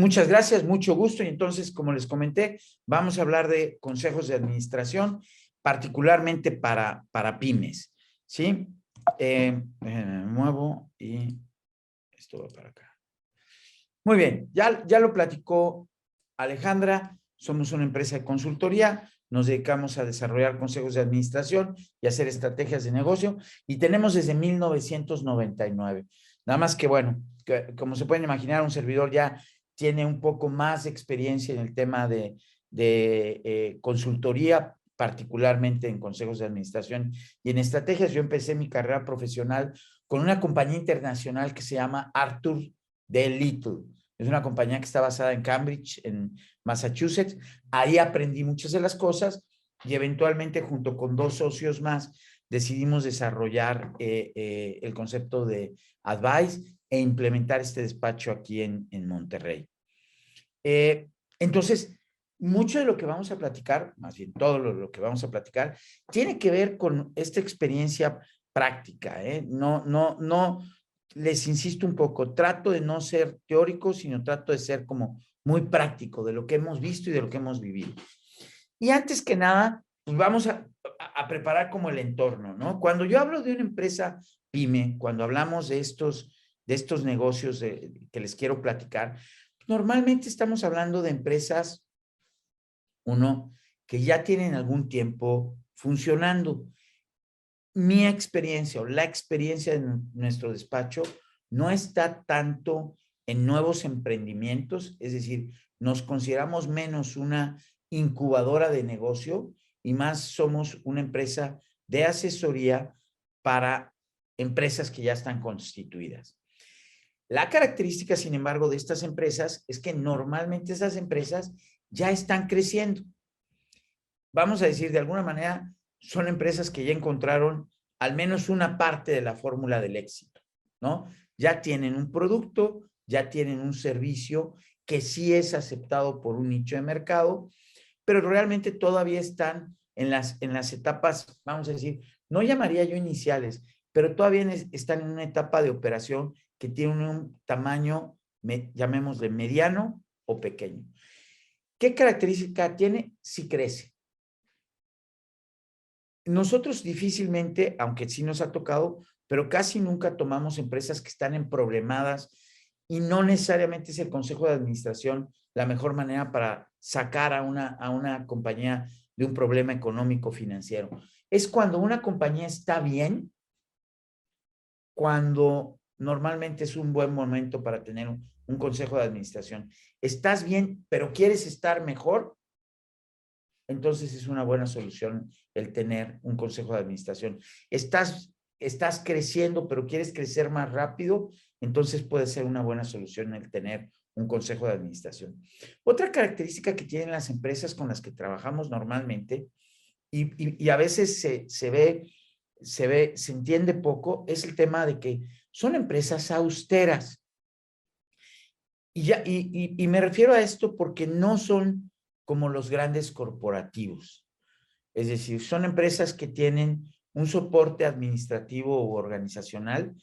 muchas gracias, mucho gusto. Y entonces, como les comenté, vamos a hablar de consejos de administración, particularmente para pymes, ¿sí? Me muevo y esto va para acá. Muy bien, ya lo platicó Alejandra. Somos una empresa de consultoría, nos dedicamos a desarrollar consejos de administración y hacer estrategias de negocio, y tenemos desde 1999. Nada más que, bueno, como se pueden imaginar, un servidor ya tiene un poco más de experiencia en el tema de consultoría, particularmente en consejos de administración y en estrategias. Yo empecé mi carrera profesional con una compañía internacional que se llama Arthur D. Little. Es una compañía que está basada en Cambridge, en Massachusetts. Ahí aprendí muchas de las cosas y eventualmente, junto con dos socios más, decidimos desarrollar el concepto de Advice e implementar este despacho aquí en Monterrey. Entonces, mucho de lo que vamos a platicar, más bien todo lo que vamos a platicar, tiene que ver con esta experiencia práctica. No, les insisto un poco, trato de no ser teórico, sino trato de ser como muy práctico de lo que hemos visto y de lo que hemos vivido. Y antes que nada, pues vamos a preparar como el entorno, ¿no? Cuando yo hablo de una empresa pyme, cuando hablamos de estos negocios que les quiero platicar, normalmente estamos hablando de empresas, uno, que ya tienen algún tiempo funcionando. Mi experiencia o la experiencia de nuestro despacho no está tanto en nuevos emprendimientos, es decir, nos consideramos menos una incubadora de negocio y más somos una empresa de asesoría para empresas que ya están constituidas. La característica, sin embargo, de estas empresas es que normalmente esas empresas ya están creciendo. Vamos a decir, de alguna manera, son empresas que ya encontraron al menos una parte de la fórmula del éxito, ¿no? Ya tienen un producto, ya tienen un servicio que sí es aceptado por un nicho de mercado, pero realmente todavía están en las etapas, vamos a decir, no llamaría yo iniciales, pero todavía están en una etapa de operación que tiene un tamaño, llamémosle mediano o pequeño. ¿Qué característica tiene? Sí crece. Nosotros difícilmente, aunque sí nos ha tocado, pero casi nunca tomamos empresas que están en problemadas, y no necesariamente es el consejo de administración la mejor manera para sacar a una compañía de un problema económico financiero. Es cuando una compañía está bien, cuando normalmente es un buen momento para tener un consejo de administración. Estás bien, pero quieres estar mejor, entonces es una buena solución el tener un consejo de administración. Estás creciendo, pero quieres crecer más rápido, entonces puede ser una buena solución el tener un consejo de administración. Otra característica que tienen las empresas con las que trabajamos normalmente, y a veces se entiende poco, es el tema de que son empresas austeras. Y me refiero a esto porque no son como los grandes corporativos. Es decir, son empresas que tienen un soporte administrativo u organizacional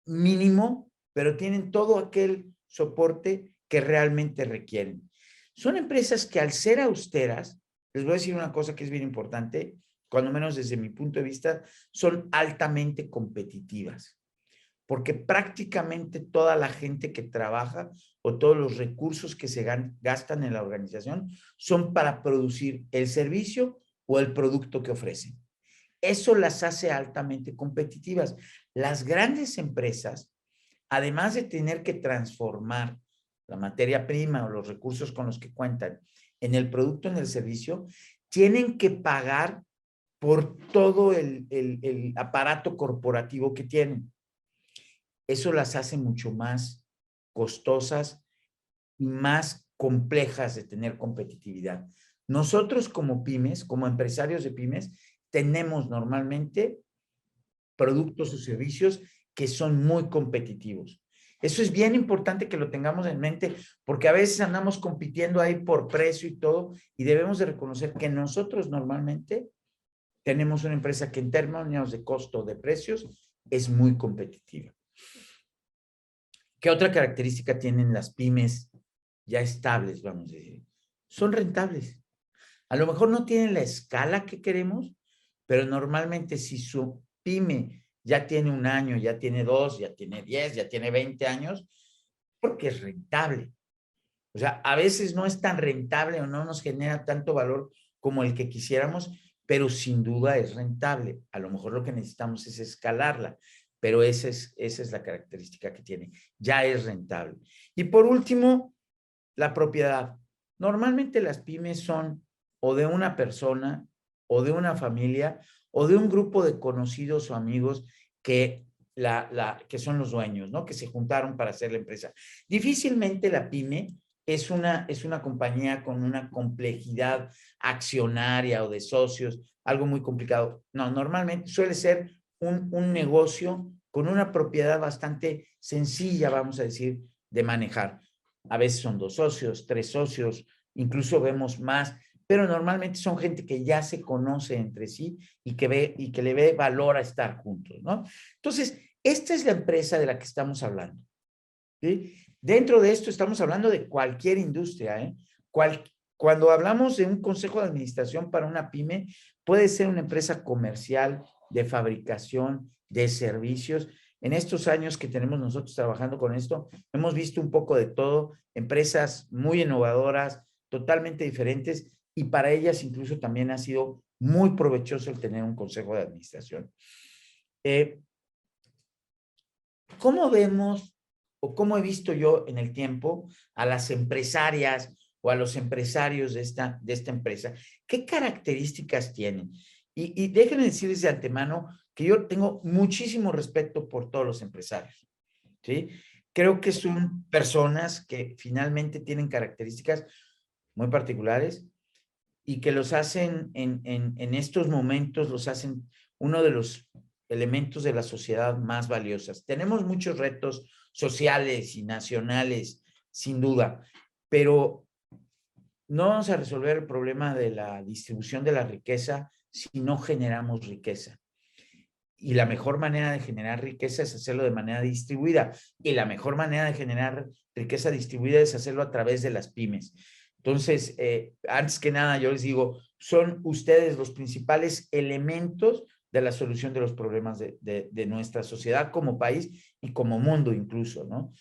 mínimo, pero tienen todo aquel soporte que realmente requieren. Son empresas que, al ser austeras, les voy a decir una cosa que es bien importante, cuando menos desde mi punto de vista, son altamente competitivas, porque prácticamente toda la gente que trabaja o todos los recursos que se gastan en la organización son para producir el servicio o el producto que ofrecen. Eso las hace altamente competitivas. Las grandes empresas, además de tener que transformar la materia prima o los recursos con los que cuentan en el producto, en el servicio, tienen que pagar por todo el aparato corporativo que tienen. Eso las hace mucho más costosas y más complejas de tener competitividad. Nosotros, como pymes, como empresarios de pymes, tenemos normalmente productos o servicios que son muy competitivos. Eso es bien importante que lo tengamos en mente, porque a veces andamos compitiendo ahí por precio y todo, y debemos de reconocer que nosotros normalmente tenemos una empresa que, en términos de costo de precios, es muy competitiva. ¿Qué otra característica tienen las pymes ya estables, vamos a decir? Son rentables. A lo mejor no tienen la escala que queremos, pero normalmente si su pyme ya tiene 1 año, ya tiene 2, ya tiene 10, ya tiene 20 años, porque es rentable. O sea, a veces no es tan rentable o no nos genera tanto valor como el que quisiéramos, pero sin duda es rentable. A lo mejor lo que necesitamos es escalarla, pero esa es la característica que tiene. Ya es rentable. Y por último, la propiedad. Normalmente las pymes son o de una persona, o de una familia, o de un grupo de conocidos o amigos que, que son los dueños, ¿no? Que se juntaron para hacer la empresa. Difícilmente la pyme es una compañía con una complejidad accionaria o de socios, algo muy complicado. No, normalmente suele ser un negocio con una propiedad bastante sencilla, vamos a decir, de manejar. A veces son 2 socios, 3 socios, incluso vemos más, pero normalmente son gente que ya se conoce entre sí y que le ve valor a estar juntos, ¿no? Entonces, esta es la empresa de la que estamos hablando, ¿sí? Dentro de esto estamos hablando de cualquier industria, ¿eh? Cuando hablamos de un consejo de administración para una pyme, puede ser una empresa comercial, de fabricación, de servicios. En estos años que tenemos nosotros trabajando con esto, hemos visto un poco de todo, empresas muy innovadoras, totalmente diferentes, y para ellas incluso también ha sido muy provechoso el tener un consejo de administración. Eh, ¿Cómo vemos o cómo he visto yo en el tiempo a las empresarias o a los empresarios de esta empresa? ¿Qué características tienen? Y déjenme decirles de antemano que yo tengo muchísimo respeto por todos los empresarios, ¿sí? Creo que son personas que finalmente tienen características muy particulares y que los hacen en estos momentos, los hacen uno de los elementos de la sociedad más valiosas. Tenemos muchos retos sociales y nacionales, sin duda, pero no vamos a resolver el problema de la distribución de la riqueza si no generamos riqueza. Y la mejor manera de generar riqueza es hacerlo de manera distribuida. Y la mejor manera de generar riqueza distribuida es hacerlo a través de las pymes. Entonces, antes que nada, yo les digo, son ustedes los principales elementos de la solución de los problemas de nuestra sociedad como país y como mundo incluso, ¿no?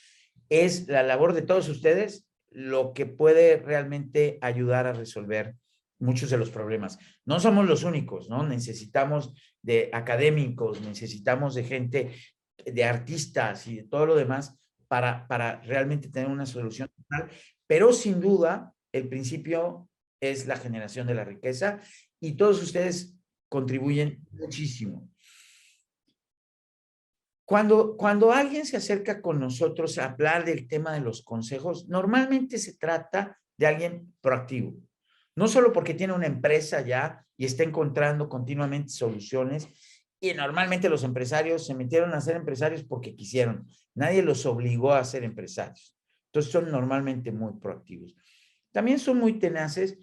Es la labor de todos ustedes lo que puede realmente ayudar a resolver muchos de los problemas. No somos los únicos, ¿no? Necesitamos de académicos, necesitamos de gente, de artistas y de todo lo demás para realmente tener una solución total, pero sin duda el principio es la generación de la riqueza y todos ustedes contribuyen muchísimo. Cuando alguien se acerca con nosotros a hablar del tema de los consejos, normalmente se trata de alguien proactivo. No solo porque tiene una empresa ya y está encontrando continuamente soluciones, y normalmente los empresarios se metieron a ser empresarios porque quisieron. Nadie los obligó a ser empresarios. Entonces son normalmente muy proactivos. También son muy tenaces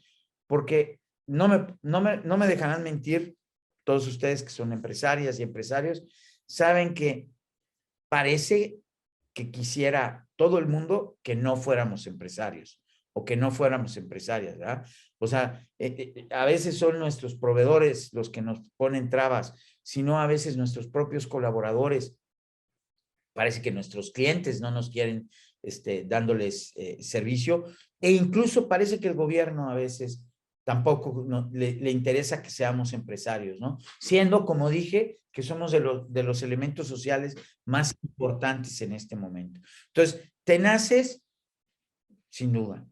porque no me dejarán mentir, todos ustedes que son empresarias y empresarios, saben que parece que quisiera todo el mundo que no fuéramos empresarios o que no fuéramos empresarias, ¿verdad? O sea, a veces son nuestros proveedores los que nos ponen trabas, sino a veces nuestros propios colaboradores. Parece que nuestros clientes no nos quieren dándoles servicio, e incluso parece que el gobierno a veces tampoco le interesa que seamos empresarios, ¿no? Siendo, como dije, que somos de los elementos sociales más importantes en este momento. Entonces, tenaces, sin duda.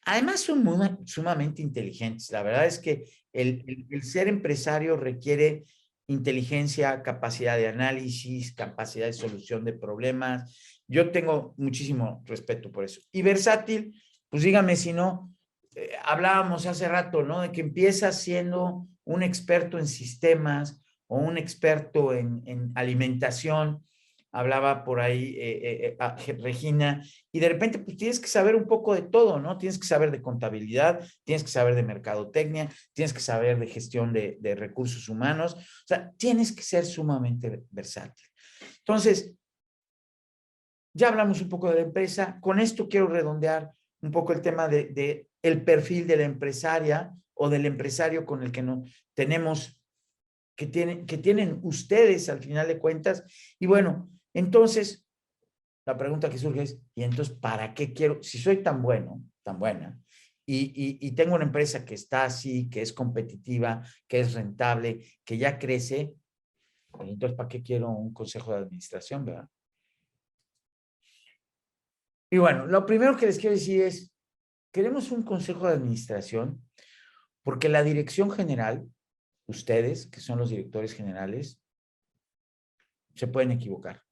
Además, son sumamente inteligentes. La verdad es que el ser empresario requiere inteligencia, capacidad de análisis, capacidad de solución de problemas. Yo tengo muchísimo respeto por eso. Y versátil, pues dígame si no, hablábamos hace rato, ¿no? De que empieza siendo un experto en sistemas o un experto en alimentación. Hablaba por ahí Regina, y de repente pues tienes que saber un poco de todo, ¿no? Tienes que saber de contabilidad, tienes que saber de mercadotecnia, tienes que saber de gestión de recursos humanos, o sea, tienes que ser sumamente versátil. Entonces, Ya hablamos un poco de la empresa. Con esto quiero redondear un poco el tema de el perfil de la empresaria o del empresario con el que no tenemos, que tienen ustedes al final de cuentas. Y bueno, entonces, la pregunta que surge es, ¿y entonces para qué quiero? Si soy tan bueno, tan buena, y tengo una empresa que está así, que es competitiva, que es rentable, que ya crece, entonces ¿para qué quiero un consejo de administración, verdad? Y bueno, lo primero que les quiero decir es, queremos un consejo de administración porque la dirección general, ustedes, que son los directores generales, se pueden equivocar.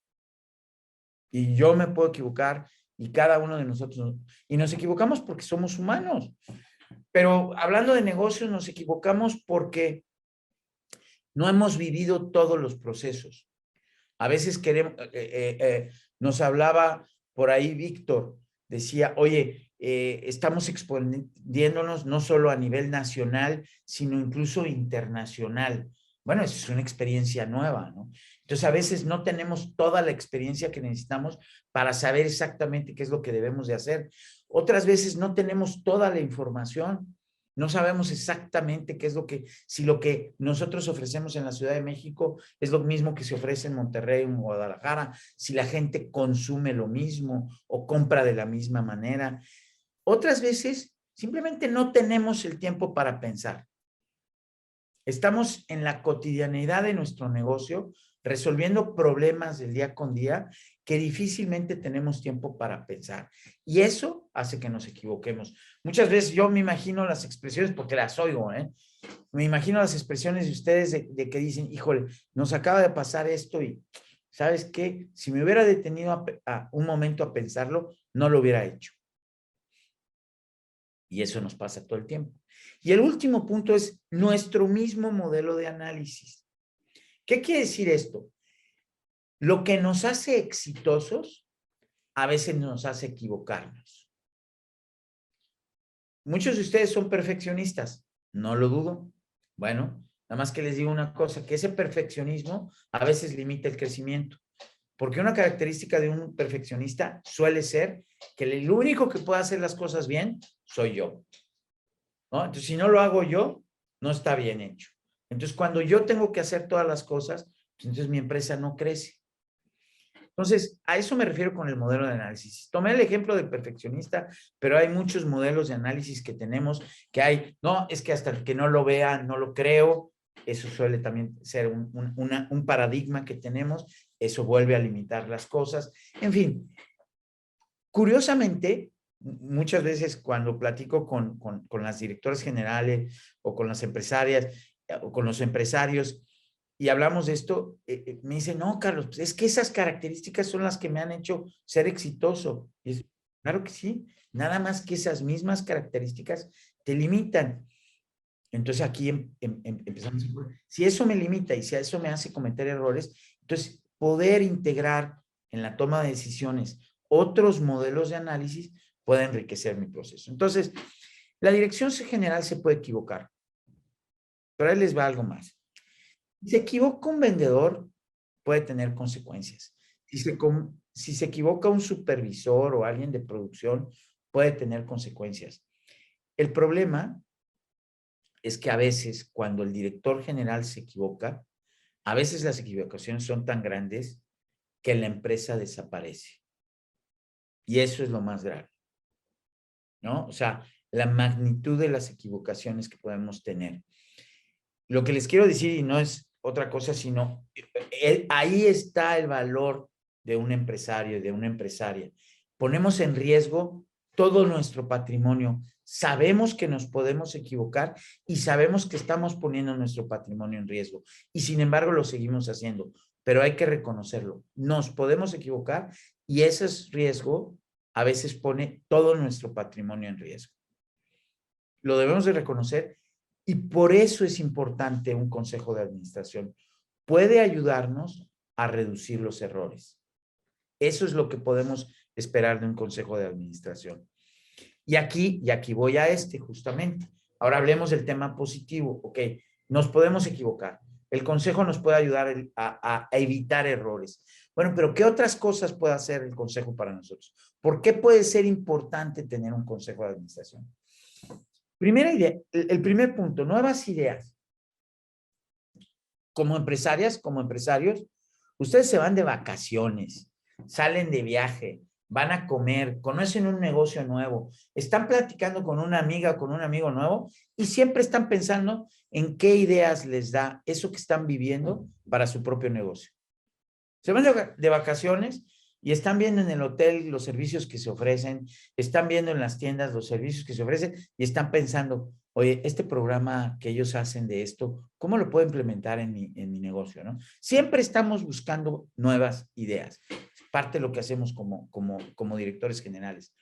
Y yo me puedo equivocar y cada uno de nosotros. Y nos equivocamos porque somos humanos. Pero hablando de negocios, nos equivocamos porque no hemos vivido todos los procesos. A veces queremos, nos hablaba por ahí Víctor, decía, oye, estamos expandiéndonos no solo a nivel nacional, sino incluso internacional. Bueno, eso es una experiencia nueva, ¿no? Entonces, a veces no tenemos toda la experiencia que necesitamos para saber exactamente qué es lo que debemos de hacer. Otras veces no tenemos toda la información. No sabemos exactamente qué es lo que, si lo que nosotros ofrecemos en la Ciudad de México es lo mismo que se ofrece en Monterrey o en Guadalajara, si la gente consume lo mismo o compra de la misma manera. Otras veces simplemente no tenemos el tiempo para pensar. Estamos en la cotidianidad de nuestro negocio, resolviendo problemas del día con día que difícilmente tenemos tiempo para pensar. Y eso hace que nos equivoquemos. Muchas veces yo me imagino las expresiones, porque las oigo, me imagino las expresiones de ustedes de que dicen, híjole, nos acaba de pasar esto y, ¿sabes qué? Si me hubiera detenido a un momento a pensarlo, no lo hubiera hecho. Y eso nos pasa todo el tiempo. Y el último punto es nuestro mismo modelo de análisis. ¿Qué quiere decir esto? Lo que nos hace exitosos a veces nos hace equivocarnos. Muchos de ustedes son perfeccionistas, no lo dudo. Bueno, nada más que les digo una cosa, que ese perfeccionismo a veces limita el crecimiento. Porque una característica de un perfeccionista suele ser que el único que puede hacer las cosas bien soy yo, ¿no? Entonces, si no lo hago yo, no está bien hecho. Entonces, cuando yo tengo que hacer todas las cosas, pues entonces mi empresa no crece. Entonces, a eso me refiero con el modelo de análisis. Tomé el ejemplo del perfeccionista, pero hay muchos modelos de análisis que tenemos, que hay, no, es que hasta el que no lo vea, no lo creo. Eso suele también ser un paradigma que tenemos. Eso vuelve a limitar las cosas. En fin, curiosamente, muchas veces cuando platico con las directoras generales o con las empresarias o con los empresarios, y hablamos de esto, me dicen, no, Carlos, pues es que esas características son las que me han hecho ser exitoso. Y es, claro que sí, nada más que esas mismas características te limitan. Entonces aquí empezamos, si eso me limita y si eso me hace cometer errores, entonces poder integrar en la toma de decisiones otros modelos de análisis puede enriquecer mi proceso. Entonces, la dirección general se puede equivocar, pero ahí les va algo más. Si se equivoca un vendedor, puede tener consecuencias. Si se equivoca un supervisor o alguien de producción, puede tener consecuencias. El problema es que a veces cuando el director general se equivoca, a veces las equivocaciones son tan grandes que la empresa desaparece. Y eso es lo más grave, ¿no? O sea, la magnitud de las equivocaciones que podemos tener. Lo que les quiero decir, y no es otra cosa, sino ahí está el valor de un empresario, de una empresaria. Ponemos en riesgo todo nuestro patrimonio. Sabemos que nos podemos equivocar y sabemos que estamos poniendo nuestro patrimonio en riesgo. Y sin embargo lo seguimos haciendo. Pero hay que reconocerlo. Nos podemos equivocar y ese riesgo a veces pone todo nuestro patrimonio en riesgo. Lo debemos de reconocer y por eso es importante un consejo de administración. Puede ayudarnos a reducir los errores. Eso es lo que podemos esperar de un consejo de administración. Y aquí voy a justamente. Ahora hablemos del tema positivo. Ok, nos podemos equivocar. El consejo nos puede ayudar a evitar errores. Bueno, pero ¿qué otras cosas puede hacer el consejo para nosotros? ¿Por qué puede ser importante tener un consejo de administración? Primera idea, el primer punto, nuevas ideas. Como empresarias, como empresarios, ustedes se van de vacaciones, salen de viaje, van a comer, conocen un negocio nuevo, están platicando con una amiga o con un amigo nuevo y siempre están pensando en qué ideas les da eso que están viviendo para su propio negocio. Se van de vacaciones y están viendo en el hotel los servicios que se ofrecen, están viendo en las tiendas los servicios que se ofrecen y están pensando, oye, este programa que ellos hacen de esto, ¿cómo lo puedo implementar en mi negocio? ¿No? Siempre estamos buscando nuevas ideas. Parte de lo que hacemos como directores generales.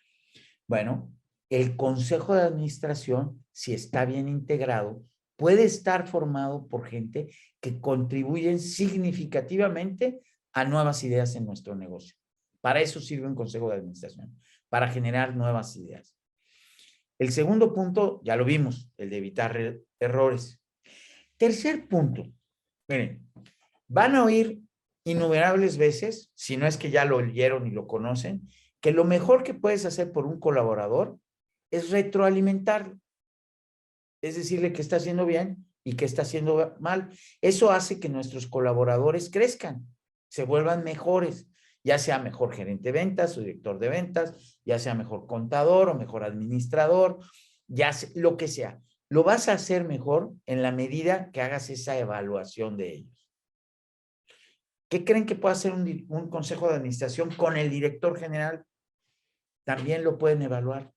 Bueno, el consejo de administración, si está bien integrado, puede estar formado por gente que contribuyen significativamente a nuevas ideas en nuestro negocio. Para eso sirve un consejo de administración, para generar nuevas ideas. El segundo punto, ya lo vimos, el de evitar errores. Tercer punto, miren, van a oír innumerables veces, si no es que ya lo oyeron y lo conocen, que lo mejor que puedes hacer por un colaborador es retroalimentarlo. Es decirle que está haciendo bien y que está haciendo mal. Eso hace que nuestros colaboradores crezcan, se vuelvan mejores, ya sea mejor gerente de ventas o director de ventas, ya sea mejor contador o mejor administrador, ya sea, lo que sea. Lo vas a hacer mejor en la medida que hagas esa evaluación de ellos. ¿Qué creen que puede hacer un consejo de administración con el director general? También lo pueden evaluar.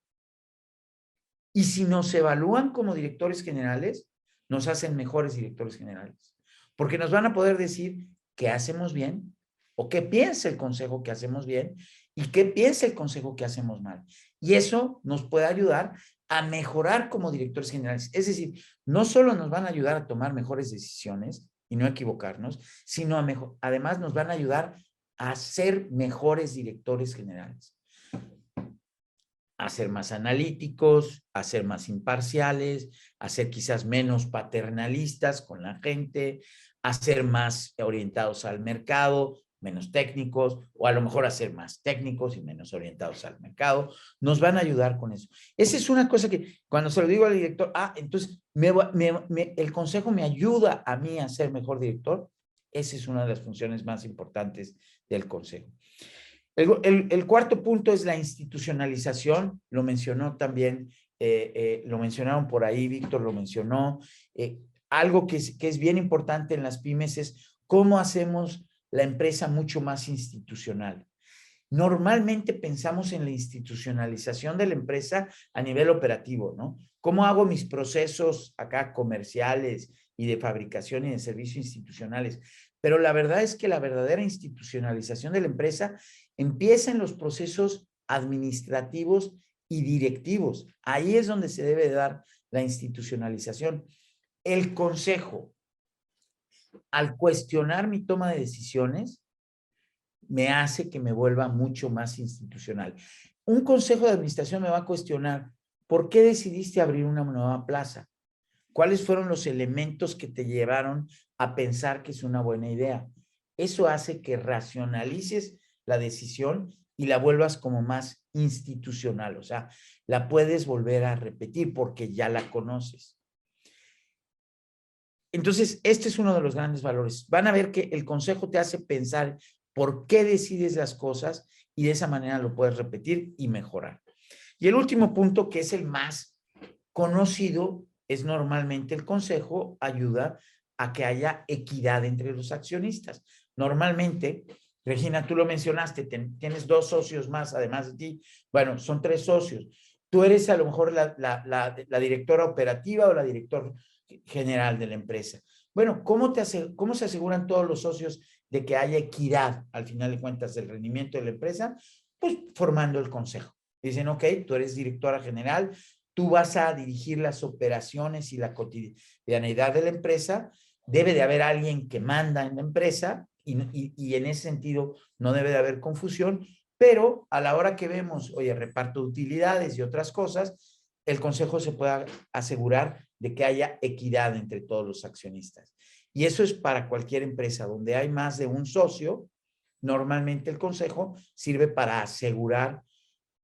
Y si nos evalúan como directores generales, nos hacen mejores directores generales. Porque nos van a poder decir qué hacemos bien o qué piensa el consejo que hacemos bien y qué piensa el consejo que hacemos mal. Y eso nos puede ayudar a mejorar como directores generales. Es decir, no solo nos van a ayudar a tomar mejores decisiones y no equivocarnos, sino además nos van a ayudar a ser mejores directores generales. A ser más analíticos, a ser más imparciales, a ser quizás menos paternalistas con la gente, a ser más orientados al mercado, menos técnicos, o a lo mejor a ser más técnicos y menos orientados al mercado. Nos van a ayudar con eso. Esa es una cosa que cuando se lo digo al director, entonces el consejo me ayuda a mí a ser mejor director. Esa es una de las funciones más importantes del consejo. El cuarto punto es la institucionalización, lo mencionó también, lo mencionaron por ahí, Víctor lo mencionó. Algo que es bien importante en las pymes es cómo hacemos la empresa mucho más institucional. Normalmente pensamos en la institucionalización de la empresa a nivel operativo, ¿no? ¿Cómo hago mis procesos acá comerciales y de fabricación y de servicios institucionales? Pero la verdad es que la verdadera institucionalización de la empresa empieza en los procesos administrativos y directivos. Ahí es donde se debe dar la institucionalización. El consejo, al cuestionar mi toma de decisiones, me hace que me vuelva mucho más institucional. Un consejo de administración me va a cuestionar, ¿por qué decidiste abrir una nueva plaza? ¿Cuáles fueron los elementos que te llevaron a pensar que es una buena idea? Eso hace que racionalices la decisión y la vuelvas como más institucional, o sea, la puedes volver a repetir porque ya la conoces. Entonces, este es uno de los grandes valores. Van a ver que el consejo te hace pensar por qué decides las cosas y de esa manera lo puedes repetir y mejorar. Y el último punto, que es el más conocido, es normalmente el consejo ayuda a que haya equidad entre los accionistas. Normalmente, Regina, tú lo mencionaste, tienes 2 socios más además de ti. Bueno, son 3 socios. Tú eres a lo mejor la directora operativa o la directora general de la empresa. Bueno, ¿cómo se aseguran todos los socios de que haya equidad al final de cuentas del rendimiento de la empresa? Pues formando el consejo. Dicen, ok, tú eres directora general, tú vas a dirigir las operaciones y la cotidianidad de la empresa, debe de haber alguien que manda en la empresa y en ese sentido no debe de haber confusión, pero a la hora que vemos, oye, reparto de utilidades y otras cosas, el consejo se pueda asegurar de que haya equidad entre todos los accionistas. Y eso es para cualquier empresa donde hay más de un socio, normalmente el consejo sirve para asegurar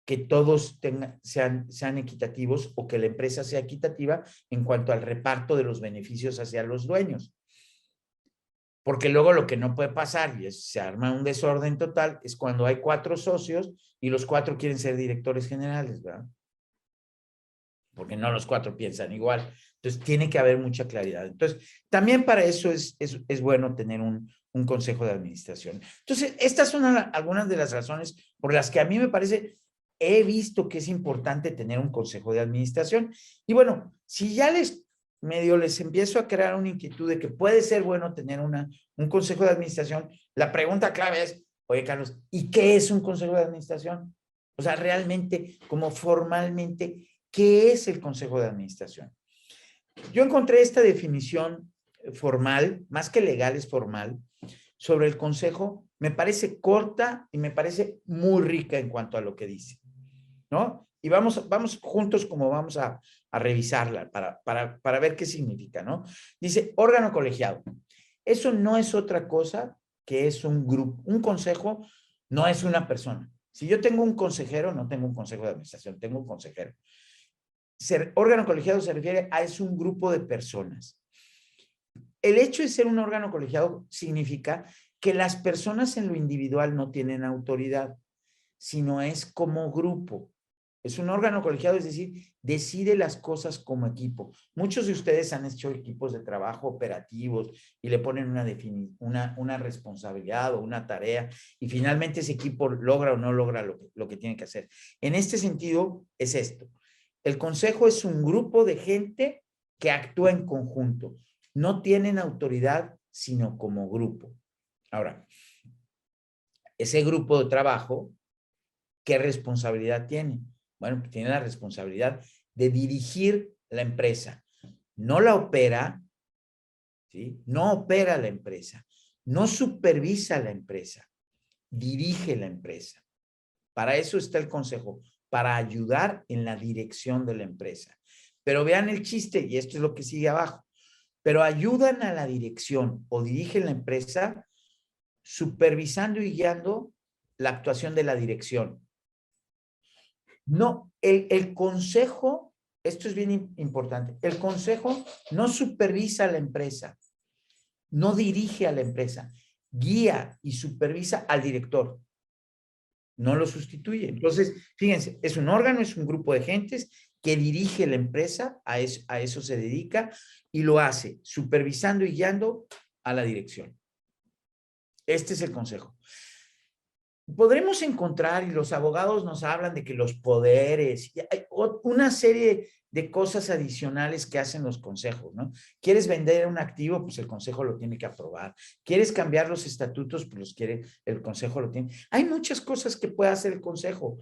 que todos sean equitativos o que la empresa sea equitativa en cuanto al reparto de los beneficios hacia los dueños. Porque luego lo que no puede pasar, y se arma un desorden total, es cuando hay 4 socios y los 4 quieren ser directores generales, ¿verdad? Porque no los 4 piensan igual. Entonces, tiene que haber mucha claridad. Entonces, también para eso es bueno tener un consejo de administración. Entonces, estas son algunas de las razones por las que a mí me parece, he visto que es importante tener un consejo de administración. Y bueno, si ya les empiezo a crear una inquietud de que puede ser bueno tener un consejo de administración, la pregunta clave es, oye, Carlos, ¿y qué es un consejo de administración? O sea, realmente, como formalmente, ¿qué es el consejo de administración? Yo encontré esta definición formal, más que legal, es formal, sobre el consejo. Me parece corta y me parece muy rica en cuanto a lo que dice, ¿no? Y vamos juntos como vamos a revisarla para ver qué significa, ¿no? Dice, órgano colegiado. Eso no es otra cosa que es un grupo. Un consejo no es una persona. Si yo tengo un consejero, no tengo un consejo de administración, tengo un consejero. Órgano colegiado se refiere a es un grupo de personas. El hecho de ser un órgano colegiado significa que las personas en lo individual no tienen autoridad, sino es como grupo. Es un órgano colegiado, es decir, decide las cosas como equipo. Muchos de ustedes han hecho equipos de trabajo operativos y le ponen una responsabilidad o una tarea y finalmente ese equipo logra o no logra lo que tiene que hacer. En este sentido, es esto. El consejo es un grupo de gente que actúa en conjunto. No tienen autoridad, sino como grupo. Ahora, ese grupo de trabajo, ¿qué responsabilidad tiene? Bueno, pues tiene la responsabilidad de dirigir la empresa. No la opera, ¿sí? No opera la empresa, no supervisa la empresa, dirige la empresa. Para eso está el consejo, para ayudar en la dirección de la empresa. Pero vean el chiste, y esto es lo que sigue abajo. Pero ayudan a la dirección o dirigen la empresa supervisando y guiando la actuación de la dirección. No, el consejo, esto es bien importante, el consejo no supervisa a la empresa, no dirige a la empresa, guía y supervisa al director, no lo sustituye. Entonces, fíjense, es un órgano, es un grupo de gentes que dirige la empresa, a eso se dedica y lo hace supervisando y guiando a la dirección. Este es el consejo. Podremos encontrar, y los abogados nos hablan de que los poderes, y hay una serie de cosas adicionales que hacen los consejos, ¿no? ¿Quieres vender un activo? Pues el consejo lo tiene que aprobar. ¿Quieres cambiar los estatutos? Pues el consejo lo tiene. Hay muchas cosas que puede hacer el consejo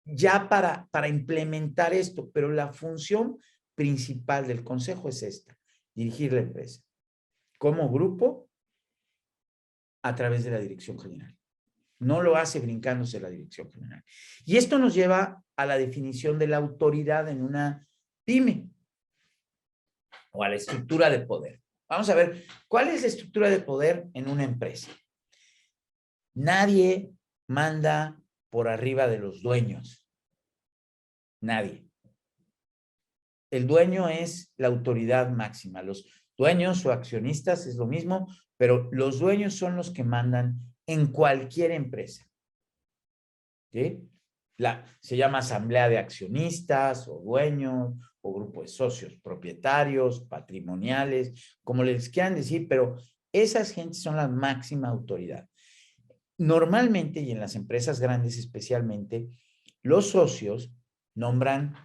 ya para implementar esto, pero la función principal del consejo es esta, dirigir la empresa como grupo a través de la dirección general. No lo hace brincándose la dirección general. Y esto nos lleva a la definición de la autoridad en una pyme o a la estructura de poder. Vamos a ver, ¿cuál es la estructura de poder en una empresa? Nadie manda por arriba de los dueños. Nadie. El dueño es la autoridad máxima. Los dueños o accionistas es lo mismo, pero los dueños son los que mandan en cualquier empresa. ¿Sí? Se llama asamblea de accionistas o dueños o grupo de socios propietarios, patrimoniales, como les quieran decir, pero esas gentes son la máxima autoridad. Normalmente, y en las empresas grandes especialmente, los socios nombran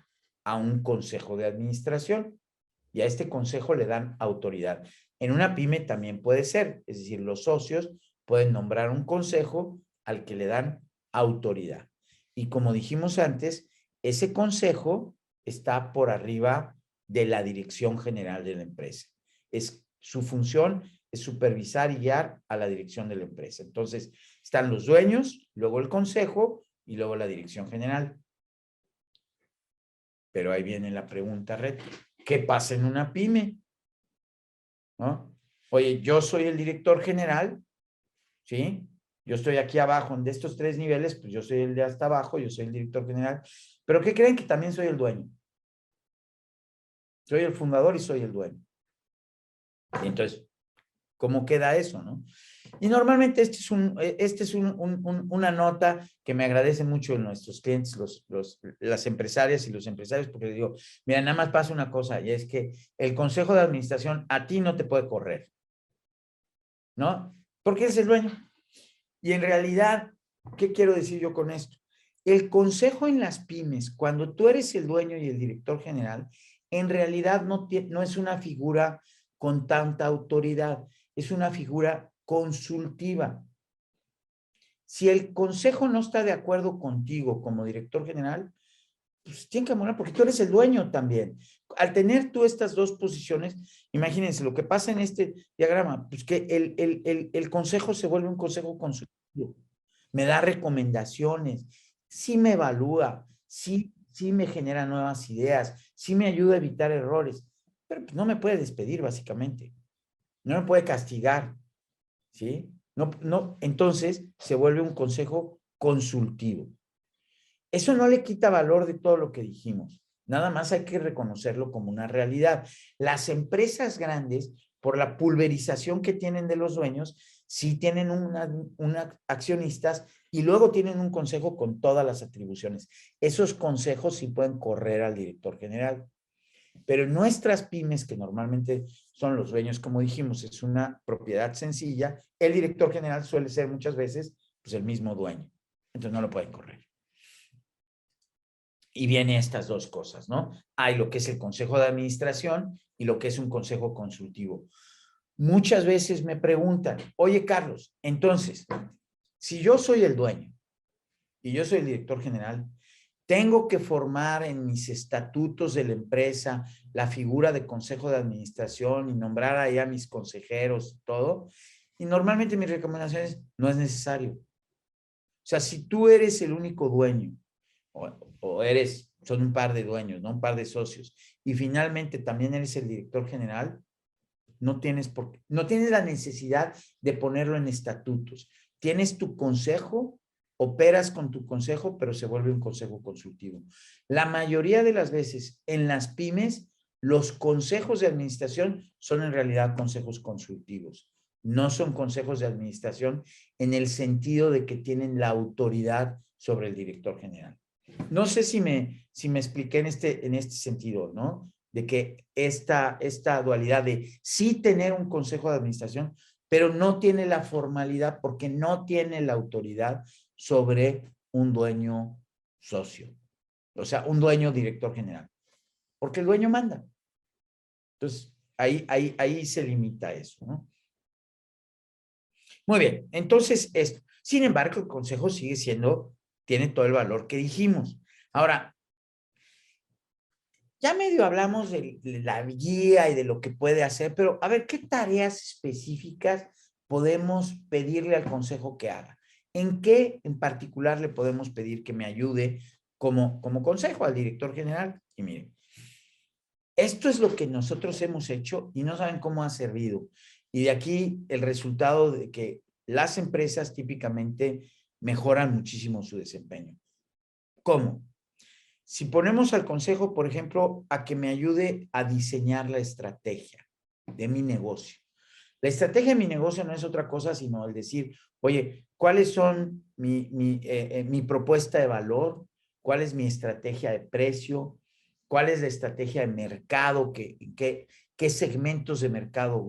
a un consejo de administración y a este consejo le dan autoridad. En una pyme también puede ser, es decir, los socios pueden nombrar un consejo al que le dan autoridad. Y como dijimos antes, ese consejo está por arriba de la dirección general de la empresa. Su función es supervisar y guiar a la dirección de la empresa. Entonces, están los dueños, luego el consejo y luego la dirección general. Pero ahí viene la pregunta reto. ¿Qué pasa en una pyme? ¿No? Oye, yo soy el director general, ¿sí? Yo estoy aquí abajo, de estos 3 niveles, pues yo soy el de hasta abajo, yo soy el director general. Pero ¿qué creen? Que también soy el dueño. Soy el fundador y soy el dueño. Y entonces, ¿cómo queda eso, no? Y normalmente este es una nota que me agradece mucho nuestros clientes, las empresarias y los empresarios, porque digo, mira, nada más pasa una cosa, y es que el consejo de administración a ti no te puede correr, ¿no? Porque eres el dueño. Y en realidad, ¿qué quiero decir yo con esto? El consejo en las pymes, cuando tú eres el dueño y el director general, en realidad no es una figura con tanta autoridad, es una figura consultiva. Si el consejo no está de acuerdo contigo como director general, pues tiene que morir porque tú eres el dueño también. Al tener tú estas dos posiciones, imagínense lo que pasa en este diagrama, pues que el consejo se vuelve un consejo consultivo. Me da recomendaciones, sí me evalúa, sí me genera nuevas ideas, sí me ayuda a evitar errores, pero pues no me puede despedir básicamente, no me puede castigar, ¿sí? Entonces se vuelve un consejo consultivo. Eso no le quita valor de todo lo que dijimos. Nada más hay que reconocerlo como una realidad. Las empresas grandes, por la pulverización que tienen de los dueños, sí tienen una accionistas y luego tienen un consejo con todas las atribuciones. Esos consejos sí pueden correr al director general. Pero en nuestras pymes, que normalmente son los dueños, como dijimos, es una propiedad sencilla, el director general suele ser muchas veces pues, el mismo dueño. Entonces no lo pueden correr. Y vienen estas dos cosas, ¿no? Hay lo que es el consejo de administración y lo que es un consejo consultivo. Muchas veces me preguntan, oye, Carlos, entonces, si yo soy el dueño y yo soy el director general, tengo que formar en mis estatutos de la empresa la figura de consejo de administración y nombrar ahí a mis consejeros y todo. Y normalmente mis recomendaciones no es necesario. O sea, si tú eres el único dueño o son un par de dueños, ¿no? Un par de socios, y finalmente también eres el director general, no tienes la necesidad de ponerlo en estatutos. Tienes tu consejo, operas con tu consejo, pero se vuelve un consejo consultivo. La mayoría de las veces en las pymes, los consejos de administración son en realidad consejos consultivos. No son consejos de administración en el sentido de que tienen la autoridad sobre el director general. No sé si me expliqué en este sentido, ¿no? De que esta dualidad de sí tener un consejo de administración, pero no tiene la formalidad porque no tiene la autoridad sobre un dueño socio, o sea, un dueño director general, porque el dueño manda. Entonces, ahí se limita eso, ¿no? Muy bien, entonces esto. Sin embargo, el consejo tiene todo el valor que dijimos. Ahora, ya medio hablamos de la guía y de lo que puede hacer, pero a ver, ¿qué tareas específicas podemos pedirle al consejo que haga? ¿En qué en particular le podemos pedir que me ayude como consejo al director general? Y miren, esto es lo que nosotros hemos hecho y no saben cómo ha servido. Y de aquí el resultado de que las empresas típicamente mejoran muchísimo su desempeño. ¿Cómo? Si ponemos al consejo, por ejemplo, a que me ayude a diseñar la estrategia de mi negocio. La estrategia de mi negocio no es otra cosa sino el decir, oye, ¿cuáles son mi propuesta de valor? ¿Cuál es mi estrategia de precio? ¿Cuál es la estrategia de mercado? ¿Qué segmentos de mercado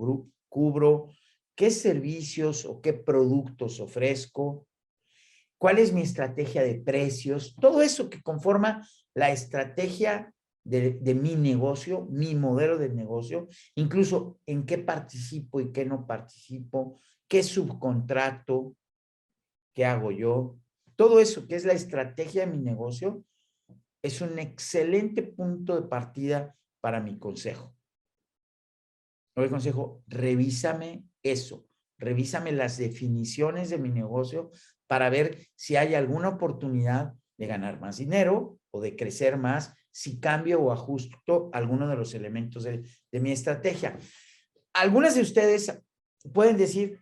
cubro? ¿Qué servicios o qué productos ofrezco? ¿Cuál es mi estrategia de precios? Todo eso que conforma la estrategia de mi negocio, mi modelo de negocio, incluso en qué participo y qué no participo, qué subcontrato, qué hago yo. Todo eso que es la estrategia de mi negocio es un excelente punto de partida para mi consejo. Oye, consejo, revísame eso, revísame las definiciones de mi negocio para ver si hay alguna oportunidad de ganar más dinero o de crecer más si cambio o ajusto alguno de los elementos de mi estrategia. Algunas de ustedes pueden decir,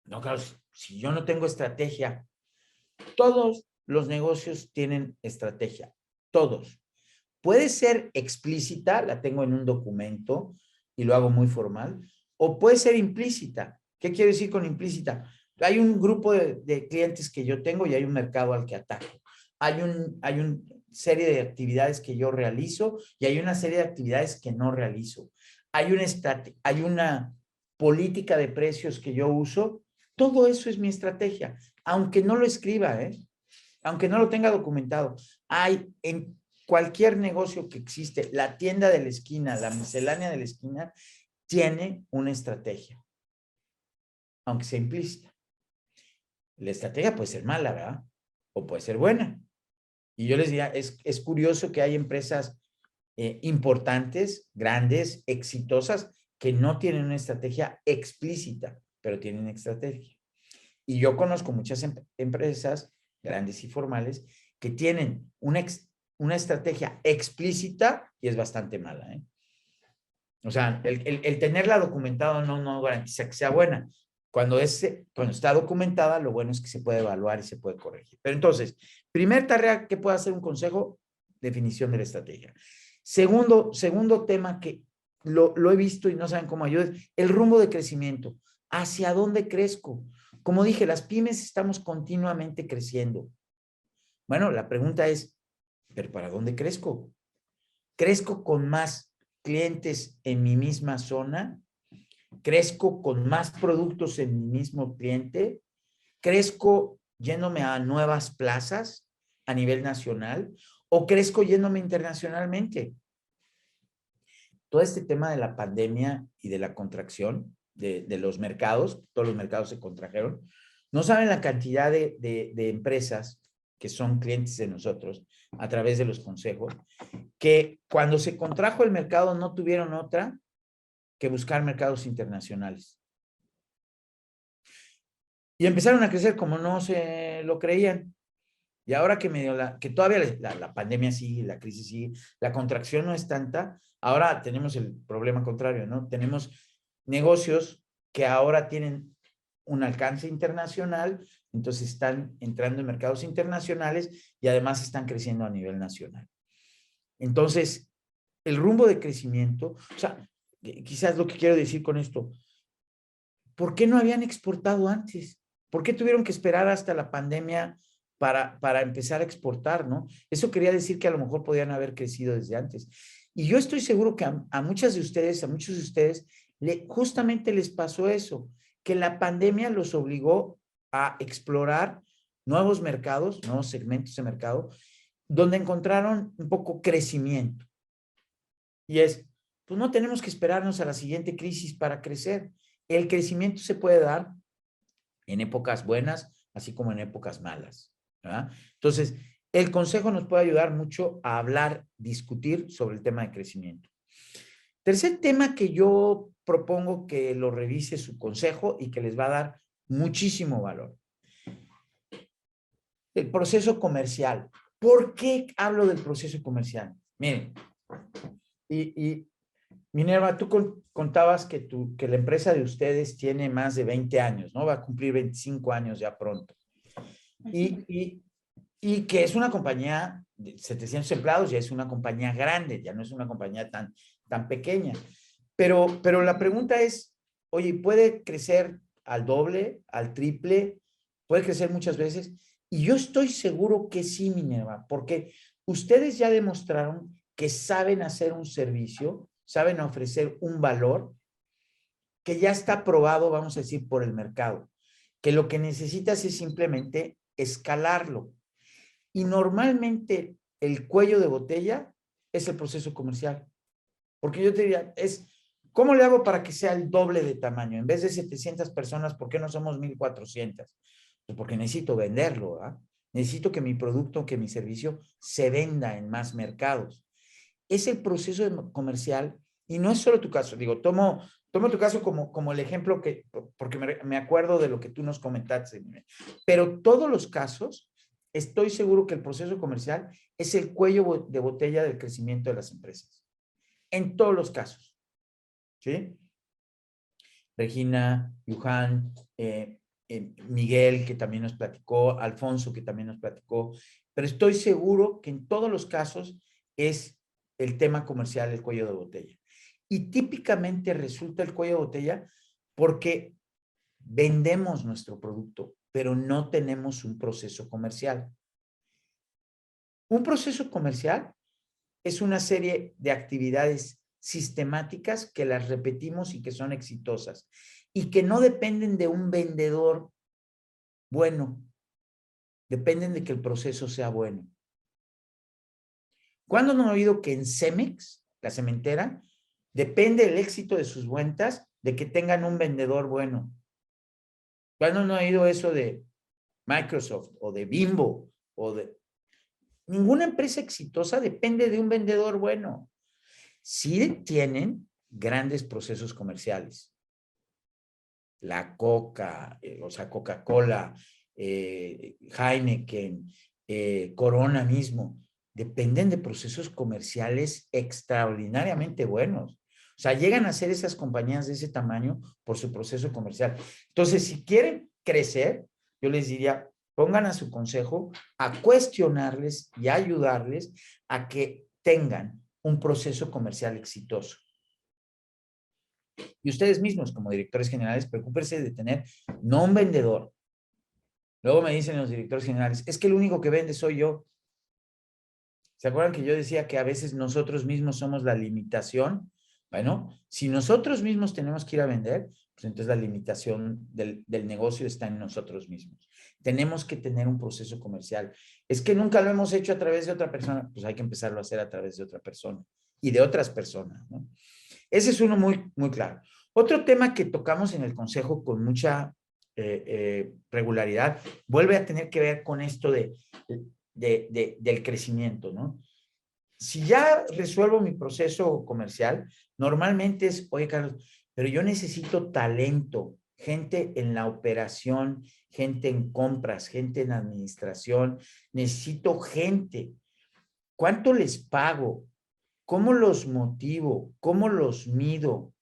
No, claro, si yo no tengo estrategia, todos los negocios tienen estrategia, todos. Puede ser explícita, la tengo en un documento y lo hago muy formal, o puede ser implícita. ¿Qué quiero decir con implícita? Hay un grupo de clientes que yo tengo y hay un mercado al que ataco. Hay una serie de actividades que yo realizo y hay una serie de actividades que no realizo. Hay una política de precios que yo uso. Todo eso es mi estrategia, aunque no lo escriba, aunque no lo tenga documentado. Hay en cualquier negocio que existe, la tienda de la esquina, la miscelánea de la esquina, tiene una estrategia, aunque sea implícita. La estrategia puede ser mala, ¿verdad? O puede ser buena. Y yo les diría, es curioso que hay empresas importantes, grandes, exitosas, que no tienen una estrategia explícita, pero tienen estrategia. Y yo conozco muchas empresas, grandes y formales, que tienen una estrategia explícita y es bastante mala, ¿eh? O sea, el tenerla documentada no garantiza que sea buena. Cuando está documentada, lo bueno es que se puede evaluar y se puede corregir. Pero entonces, primer tarea que puede hacer un consejo, definición de la estrategia. Segundo tema que lo he visto y no saben cómo ayudar, el rumbo de crecimiento. ¿Hacia dónde crezco? Como dije, las pymes estamos continuamente creciendo. Bueno, la pregunta es, ¿pero para dónde crezco? ¿Crezco con más clientes en mi misma zona? ¿Crezco con más productos en mi mismo cliente? ¿Crezco yéndome a nuevas plazas a nivel nacional? ¿O crezco yéndome internacionalmente? Todo este tema de la pandemia y de la contracción de los mercados, todos los mercados se contrajeron, no saben la cantidad de empresas que son clientes de nosotros a través de los consejos, que cuando se contrajo el mercado no tuvieron otra que buscar mercados internacionales. Y empezaron a crecer como no se lo creían. Y ahora que que todavía la pandemia sigue, la crisis sigue, la contracción no es tanta, ahora tenemos el problema contrario, ¿no? Tenemos negocios que ahora tienen un alcance internacional, entonces están entrando en mercados internacionales y además están creciendo a nivel nacional. Entonces, el rumbo de crecimiento, o sea, quizás lo que quiero decir con esto, ¿por qué no habían exportado antes? ¿Por qué tuvieron que esperar hasta la pandemia para empezar a exportar, no? Eso quería decir que a lo mejor podían haber crecido desde antes. Y yo estoy seguro que a muchas de ustedes, a muchos de ustedes, justamente les pasó eso, que la pandemia los obligó a explorar nuevos mercados, nuevos segmentos de mercado, donde encontraron un poco crecimiento. Y pues no tenemos que esperarnos a la siguiente crisis para crecer. El crecimiento se puede dar en épocas buenas, así como en épocas malas, ¿verdad? Entonces, el consejo nos puede ayudar mucho a hablar, discutir sobre el tema de crecimiento. Tercer tema que yo propongo que lo revise su consejo y que les va a dar muchísimo valor. El proceso comercial. ¿Por qué hablo del proceso comercial? Miren, y Minerva, tú contabas que la empresa de ustedes tiene más de 20 años, ¿no? Va a cumplir 25 años ya pronto. Y que es una compañía de 700 empleados, ya es una compañía grande, ya no es una compañía tan pequeña. Pero la pregunta es, oye, ¿puede crecer al doble, al triple? ¿Puede crecer muchas veces? Y yo estoy seguro que sí, Minerva, porque ustedes ya demostraron que saben hacer un servicio, saben ofrecer un valor que ya está probado, vamos a decir, por el mercado, que lo que necesitas es simplemente escalarlo. Y normalmente el cuello de botella es el proceso comercial. Porque yo te diría, ¿cómo le hago para que sea el doble de tamaño? En vez de 700 personas, ¿por qué no somos 1400? Pues porque necesito venderlo, ¿verdad? Necesito que mi producto, que mi servicio se venda en más mercados. Es el proceso comercial y no es solo tu caso. Digo, tomo tu caso como el ejemplo porque me acuerdo de lo que tú nos comentaste. Pero todos los casos, estoy seguro que el proceso comercial es el cuello de botella del crecimiento de las empresas. En todos los casos. ¿Sí? Regina, Yuhan, Miguel, que también nos platicó, Alfonso, que también nos platicó, pero estoy seguro que en todos los casos es el tema comercial, el cuello de botella. Y típicamente resulta el cuello de botella porque vendemos nuestro producto, pero no tenemos un proceso comercial. Un proceso comercial es una serie de actividades sistemáticas que las repetimos y que son exitosas y que no dependen de un vendedor bueno, dependen de que el proceso sea bueno. ¿Cuándo no han oído que en Cemex, la cementera, depende el éxito de sus ventas de que tengan un vendedor bueno? ¿Cuándo no han oído eso de Microsoft o de Bimbo o de... Ninguna empresa exitosa depende de un vendedor bueno. Sí tienen grandes procesos comerciales. La Coca, o sea, Coca-Cola, Heineken, Corona mismo, dependen de procesos comerciales extraordinariamente buenos. O sea, llegan a ser esas compañías de ese tamaño por su proceso comercial. Entonces, si quieren crecer, yo les diría, pongan a su consejo a cuestionarles y a ayudarles a que tengan un proceso comercial exitoso. Y ustedes mismos, como directores generales, preocúpense de tener no un vendedor. Luego me dicen los directores generales, es que el único que vende soy yo. ¿Se acuerdan que yo decía que a veces nosotros mismos somos la limitación? Bueno, si nosotros mismos tenemos que ir a vender, pues entonces la limitación del negocio está en nosotros mismos. Tenemos que tener un proceso comercial. Es que nunca lo hemos hecho a través de otra persona, pues hay que empezarlo a hacer a través de otra persona y de otras personas, ¿no? Ese es uno muy, muy claro. Otro tema que tocamos en el consejo con mucha regularidad vuelve a tener que ver con esto del crecimiento, ¿no? Si ya resuelvo mi proceso comercial, normalmente es, oye, Carlos, pero yo necesito talento, gente en la operación, gente en compras, gente en administración, necesito gente. ¿Cuánto les pago? ¿Cómo los motivo? ¿Cómo los mido?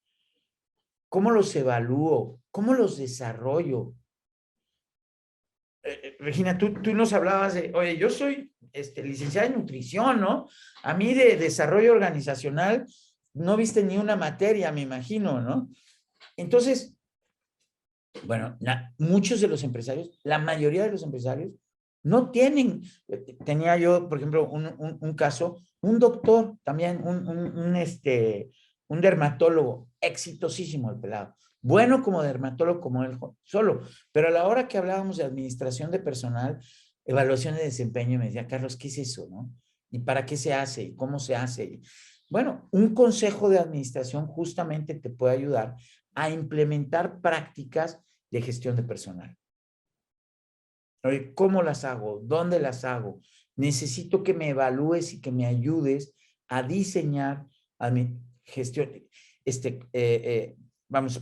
¿Cómo los evalúo? ¿Cómo los desarrollo? Regina, tú nos hablabas de, oye, yo soy licenciada en nutrición, ¿no? A mí de desarrollo organizacional no viste ni una materia, me imagino, ¿no? Entonces, bueno, muchos de los empresarios, la mayoría de los empresarios, no tienen, tenía yo, por ejemplo, un caso, un doctor, también un dermatólogo, exitosísimo el pelado, bueno como dermatólogo como él solo, pero a la hora que hablábamos de administración de personal, evaluación de desempeño, me decía, Carlos, ¿qué es eso, no? ¿Y para qué se hace? ¿Y cómo se hace? Bueno, un consejo de administración justamente te puede ayudar a implementar prácticas de gestión de personal. ¿Cómo las hago? ¿Dónde las hago? Necesito que me evalúes y que me ayudes a diseñar a mi gestión,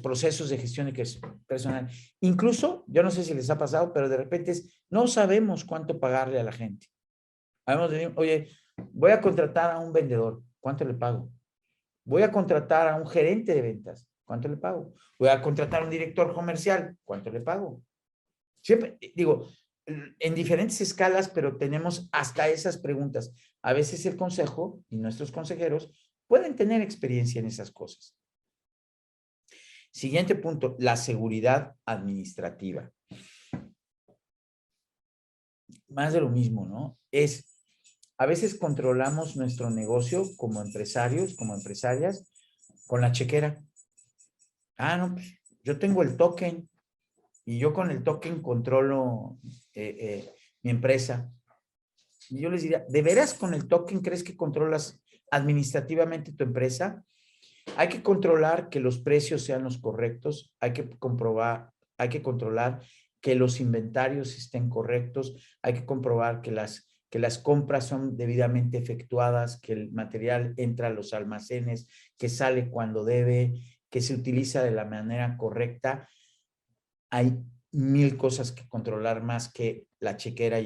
procesos de gestión de personal. Incluso, yo no sé si les ha pasado, pero de repente no sabemos cuánto pagarle a la gente. Oye, voy a contratar a un vendedor, ¿cuánto le pago? Voy a contratar a un gerente de ventas, ¿cuánto le pago? Voy a contratar a un director comercial, ¿cuánto le pago? Siempre, digo, en diferentes escalas, pero tenemos hasta esas preguntas. A veces el consejo y nuestros consejeros pueden tener experiencia en esas cosas. Siguiente punto, la seguridad administrativa. Más de lo mismo, ¿no? A veces controlamos nuestro negocio como empresarios, como empresarias, con la chequera. Ah, no, pues yo tengo el token y yo con el token controlo mi empresa. Y yo les diría, ¿de veras con el token crees que controlas administrativamente tu empresa? Hay que controlar que los precios sean los correctos, hay que controlar que los inventarios estén correctos, hay que comprobar que las compras son debidamente efectuadas, que el material entra a los almacenes, que sale cuando debe, que se utiliza de la manera correcta. Hay 1000 cosas que controlar más que la chequera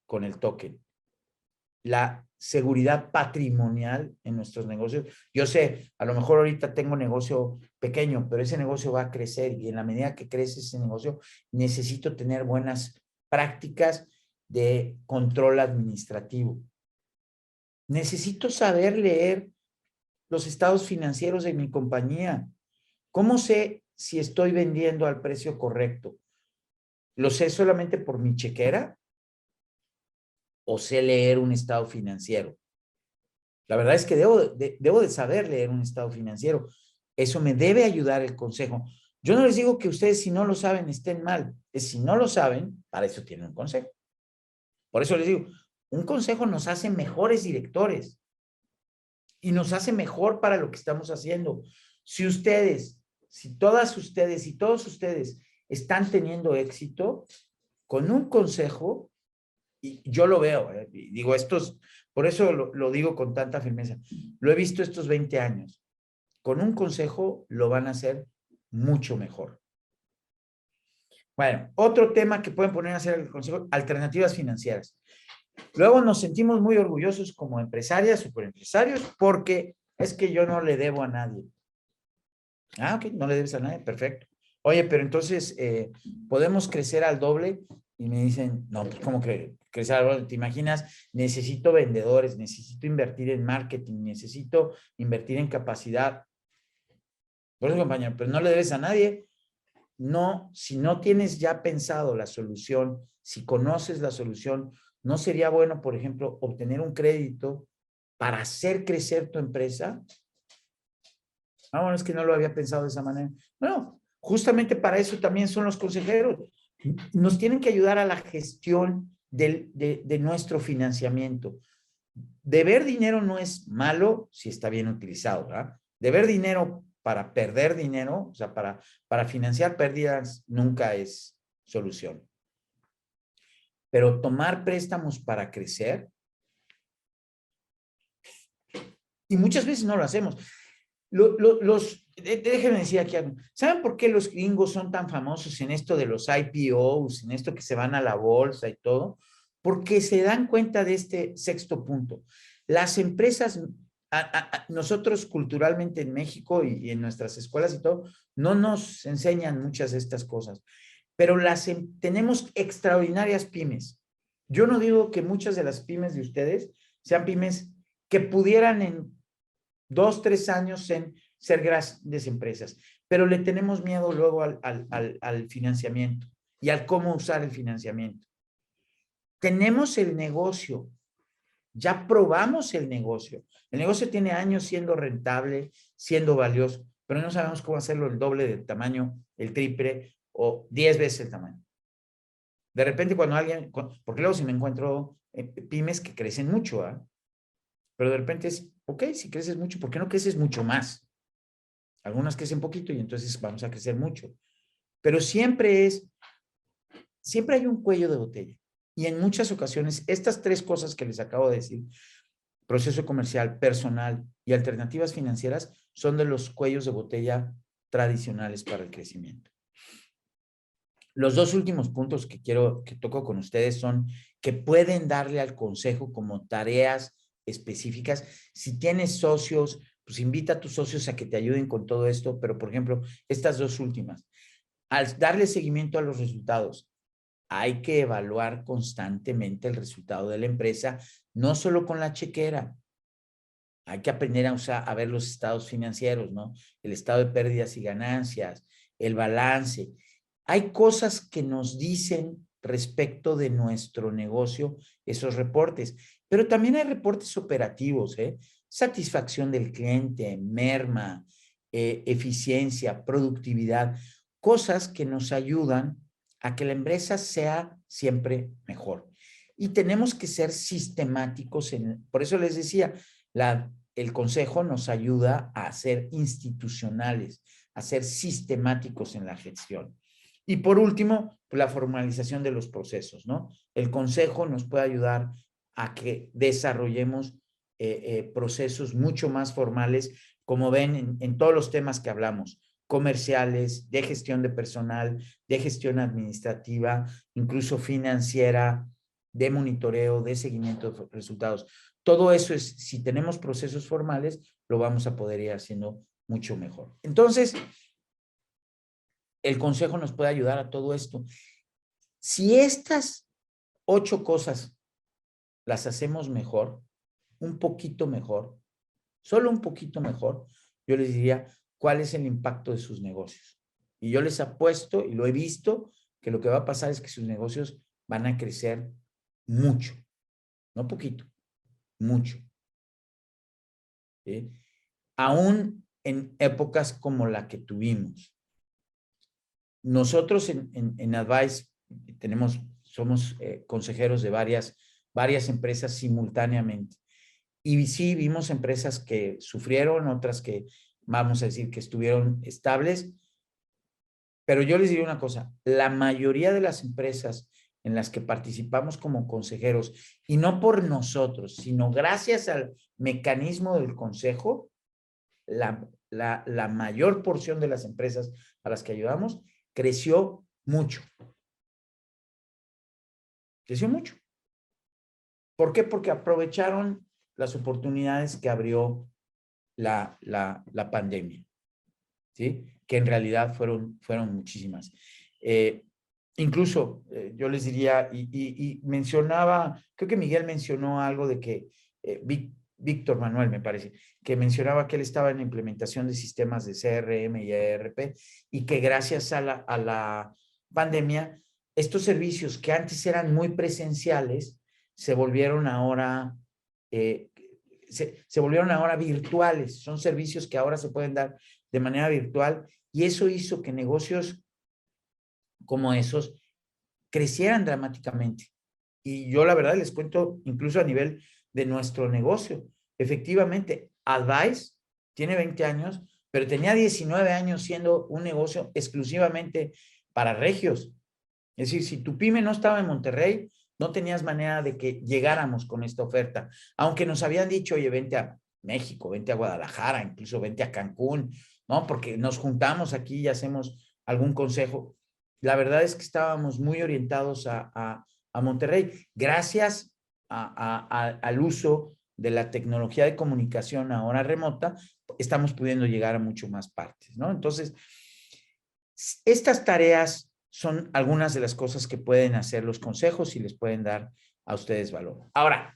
con el token. La seguridad patrimonial en nuestros negocios. Yo sé, a lo mejor ahorita tengo negocio pequeño, pero ese negocio va a crecer y en la medida que crece ese negocio, necesito tener buenas prácticas de control administrativo. Necesito saber leer los estados financieros de mi compañía. ¿Cómo sé si estoy vendiendo al precio correcto? ¿Lo sé solamente por mi chequera? ¿O sé leer un estado financiero? La verdad es que debo de saber leer un estado financiero. Eso me debe ayudar el consejo. Yo no les digo que ustedes, si no lo saben, estén mal. Es si no lo saben, para eso tienen un consejo. Por eso les digo, un consejo nos hace mejores directores y nos hace mejor para lo que estamos haciendo. Si ustedes, si todas ustedes y todos ustedes están teniendo éxito, con un consejo, y yo lo veo, y digo, por eso lo digo con tanta firmeza, lo he visto estos 20 años, con un consejo lo van a hacer mucho mejor. Bueno, otro tema que pueden poner a hacer el consejo, alternativas financieras. Luego nos sentimos muy orgullosos como empresarias, superempresarios, porque es que yo no le debo a nadie. Ah, ok, no le debes a nadie, perfecto. Oye, pero entonces, ¿podemos crecer al doble? Y me dicen, no, pues ¿cómo crecer al doble? ¿Te imaginas? Necesito vendedores, necesito invertir en marketing, necesito invertir en capacidad. Por eso, compañero, pero no le debes a nadie. No, si no tienes ya pensado la solución, si conoces la solución, ¿no sería bueno, por ejemplo, obtener un crédito para hacer crecer tu empresa? Ah, bueno, es que no lo había pensado de esa manera. Bueno, justamente para eso también son los consejeros. Nos tienen que ayudar a la gestión de nuestro financiamiento. Deber dinero no es malo si está bien utilizado, ¿verdad? Deber dinero para perder dinero, o sea, para financiar pérdidas, nunca es solución. Pero tomar préstamos para crecer, y muchas veces no lo hacemos. Déjenme decir aquí algo. ¿Saben por qué los gringos son tan famosos en esto de los IPOs, en esto que se van a la bolsa y todo? Porque se dan cuenta de este sexto punto. Las empresas, nosotros culturalmente en México y en nuestras escuelas y todo, no nos enseñan muchas de estas cosas, pero tenemos extraordinarias pymes. Yo no digo que muchas de las pymes de ustedes sean pymes que pudieran en 2, 3 años en ser grandes empresas, pero le tenemos miedo luego al financiamiento y al cómo usar el financiamiento. Tenemos el negocio, ya probamos el negocio tiene años siendo rentable, siendo valioso, pero no sabemos cómo hacerlo el doble del tamaño, el triple o 10 veces el tamaño. De repente cuando alguien, porque luego si me encuentro pymes que crecen mucho, ¿eh? Pero de repente es, ok, si creces mucho, ¿por qué no creces mucho más? Algunas crecen poquito y entonces vamos a crecer mucho. Pero siempre hay un cuello de botella. Y en muchas ocasiones, estas tres cosas que les acabo de decir, proceso comercial, personal y alternativas financieras, son de los cuellos de botella tradicionales para el crecimiento. Los dos últimos puntos que toco con ustedes son que pueden darle al consejo como tareas específicas. Si tienes socios, pues invita a tus socios a que te ayuden con todo esto, pero por ejemplo, estas dos últimas, al darle seguimiento a los resultados, hay que evaluar constantemente el resultado de la empresa, no solo con la chequera. Hay que aprender a ver los estados financieros, ¿no? El estado de pérdidas y ganancias, el balance. Hay cosas que nos dicen respecto de nuestro negocio esos reportes, pero también hay reportes operativos, ¿eh? Satisfacción del cliente, merma, eficiencia, productividad, cosas que nos ayudan a que la empresa sea siempre mejor. Y tenemos que ser sistemáticos por eso les decía, el consejo nos ayuda a ser institucionales, a ser sistemáticos en la gestión. Y por último, la formalización de los procesos, ¿no? El consejo nos puede ayudar a que desarrollemos procesos mucho más formales, como ven en todos los temas que hablamos, comerciales, de gestión de personal, de gestión administrativa, incluso financiera, de monitoreo, de seguimiento de resultados. Todo eso es, si tenemos procesos formales, lo vamos a poder ir haciendo mucho mejor. Entonces, el consejo nos puede ayudar a todo esto. Si estas 8 cosas las hacemos mejor, un poquito mejor, solo un poquito mejor, yo les diría cuál es el impacto de sus negocios. Y yo les apuesto, y lo he visto, que lo que va a pasar es que sus negocios van a crecer mucho, no poquito, mucho. ¿Sí? Aún en épocas como la que tuvimos. Nosotros en Advice somos consejeros de varias empresas simultáneamente. Y sí, vimos empresas que sufrieron, otras que, vamos a decir, que estuvieron estables. Pero yo les diría una cosa, la mayoría de las empresas en las que participamos como consejeros, y no por nosotros, sino gracias al mecanismo del consejo, la mayor porción de las empresas a las que ayudamos creció mucho. Creció mucho. ¿Por qué? Porque aprovecharon las oportunidades que abrió la pandemia, ¿sí? Que en realidad fueron muchísimas. Incluso yo les diría, y mencionaba, creo que Miguel mencionó algo de que, Víctor Manuel me parece, que mencionaba que él estaba en la implementación de sistemas de CRM y ERP y que gracias a la pandemia, estos servicios que antes eran muy presenciales se volvieron ahora, se volvieron ahora virtuales. Son servicios que ahora se pueden dar de manera virtual y eso hizo que negocios como esos crecieran dramáticamente. Y yo la verdad les cuento incluso a nivel de nuestro negocio. Efectivamente, Advice tiene 20 años, pero tenía 19 años siendo un negocio exclusivamente para regios. Es decir, si tu pyme no estaba en Monterrey, no tenías manera de que llegáramos con esta oferta. Aunque nos habían dicho, oye, vente a México, vente a Guadalajara, incluso vente a Cancún, ¿no? Porque nos juntamos aquí y hacemos algún consejo. La verdad es que estábamos muy orientados a Monterrey. Gracias al uso de la tecnología de comunicación ahora remota, estamos pudiendo llegar a mucho más partes, ¿no? Entonces, estas tareas son algunas de las cosas que pueden hacer los consejos y les pueden dar a ustedes valor. Ahora,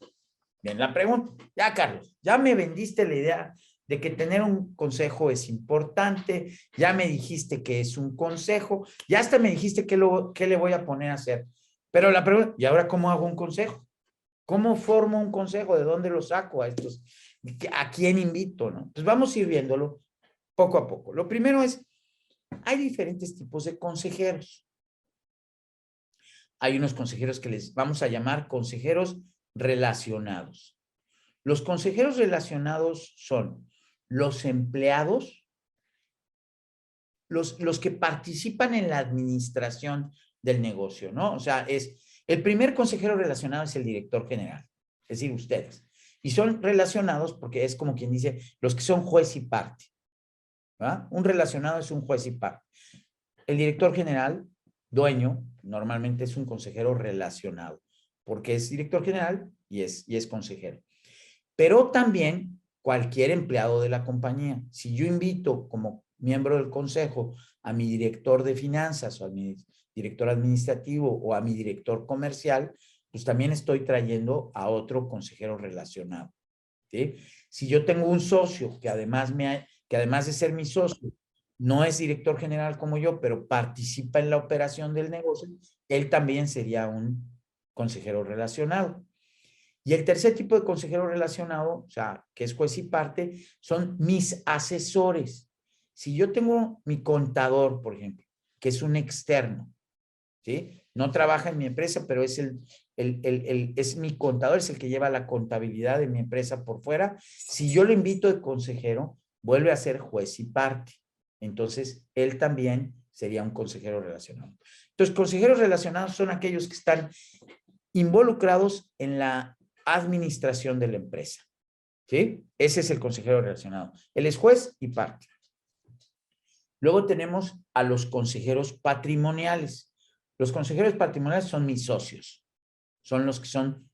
bien, la pregunta, ya Carlos, ya me vendiste la idea de que tener un consejo es importante, ya me dijiste que es un consejo, ya hasta me dijiste qué le voy a poner a hacer. Pero la pregunta, ¿y ahora cómo hago un consejo? ¿Cómo formo un consejo? ¿De dónde lo saco a estos? ¿A quién invito? ¿No? Pues vamos a ir viéndolo poco a poco. Lo primero es, hay diferentes tipos de consejeros. Hay unos consejeros que les vamos a llamar consejeros relacionados. Los consejeros relacionados son los empleados, los que participan en la administración del negocio, ¿no? O sea, el primer consejero relacionado es el director general, es decir, ustedes. Y son relacionados porque es como quien dice, los que son juez y parte, ¿verdad? Un relacionado es un juez y parte. El director general, dueño, normalmente es un consejero relacionado, porque es director general y es consejero. Pero también cualquier empleado de la compañía. Si yo invito como miembro del consejo a mi director de finanzas o a mi director administrativo o a mi director comercial, pues también estoy trayendo a otro consejero relacionado, ¿sí? Si yo tengo un socio que además de ser mi socio, no es director general como yo, pero participa en la operación del negocio, él también sería un consejero relacionado. Y el tercer tipo de consejero relacionado, o sea, que es juez y parte, son mis asesores. Si yo tengo mi contador, por ejemplo, que es un externo, ¿sí? No trabaja en mi empresa, pero es es mi contador, es el que lleva la contabilidad de mi empresa por fuera. Si yo lo invito de consejero, vuelve a ser juez y parte. Entonces, él también sería un consejero relacionado. Entonces, consejeros relacionados son aquellos que están involucrados en la administración de la empresa, ¿sí? Ese es el consejero relacionado. Él es juez y parte. Luego tenemos a los consejeros patrimoniales. Los consejeros patrimoniales son mis socios, son los que son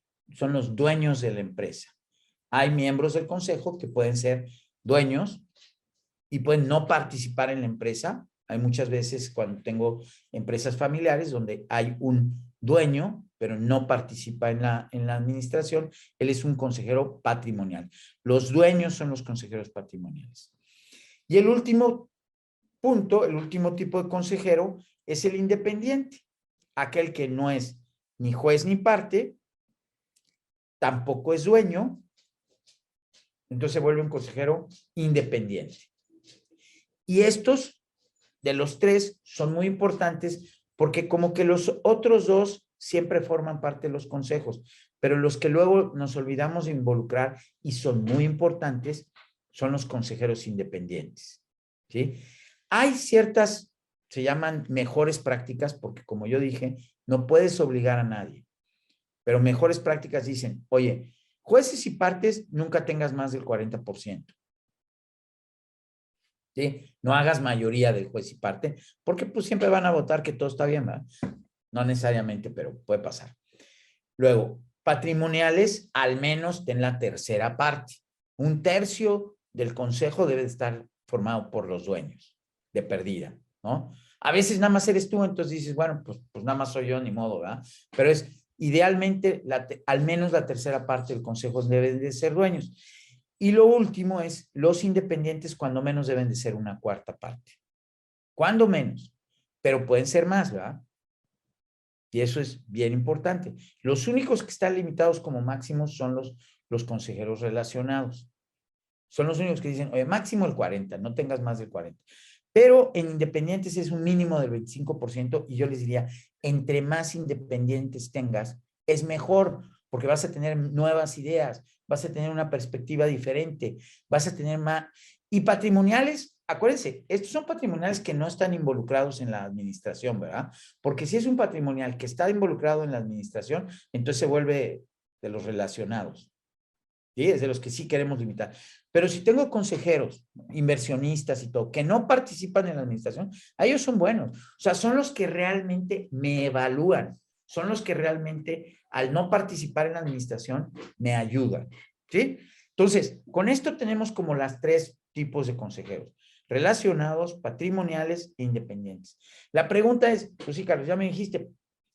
los dueños de la empresa. Hay miembros del consejo que pueden ser dueños y pueden no participar en la empresa. Hay muchas veces cuando tengo empresas familiares donde hay un dueño, pero no participa en la administración. Él es un consejero patrimonial. Los dueños son los consejeros patrimoniales. Y el último punto, el último tipo de consejero es el independiente, aquel que no es ni juez ni parte, tampoco es dueño, entonces se vuelve un consejero independiente. Y estos, de los tres, son muy importantes porque como que los otros dos siempre forman parte de los consejos, pero los que luego nos olvidamos de involucrar y son muy importantes son los consejeros independientes, ¿sí? Hay ciertas, se llaman mejores prácticas, porque como yo dije, no puedes obligar a nadie, pero mejores prácticas dicen, oye, jueces y partes nunca tengas más del 40%. ¿Sí? No hagas mayoría del juez y parte, porque pues siempre van a votar que todo está bien, ¿verdad? No necesariamente, pero puede pasar. Luego, patrimoniales, al menos ten la tercera parte. Un tercio del consejo debe estar formado por los dueños, de perdida, ¿no? A veces nada más eres tú, entonces dices, bueno, pues nada más soy yo, ni modo, ¿verdad? Pero es idealmente, al menos la tercera parte del consejo deben de ser dueños. Y lo último es, los independientes cuando menos deben de ser una cuarta parte. Cuando menos, pero pueden ser más, ¿verdad? Y eso es bien importante. Los únicos que están limitados como máximos son los consejeros relacionados. Son los únicos que dicen, oye, máximo el 40, no tengas más del 40. Pero en independientes es un mínimo del 25% y yo les diría, entre más independientes tengas, es mejor, porque vas a tener nuevas ideas, vas a tener una perspectiva diferente, vas a tener más... Y patrimoniales, acuérdense, estos son patrimoniales que no están involucrados en la administración, ¿verdad? Porque si es un patrimonial que está involucrado en la administración, entonces se vuelve de los relacionados. ¿Sí? Es de los que sí queremos limitar. Pero si tengo consejeros, inversionistas y todo, que no participan en la administración, a ellos son buenos. O sea, son los que realmente me evalúan. Son los que realmente, al no participar en la administración, me ayudan. ¿Sí? Entonces, con esto tenemos como las tres tipos de consejeros. Relacionados, patrimoniales e independientes. La pregunta es, pues sí, Carlos, ya me dijiste,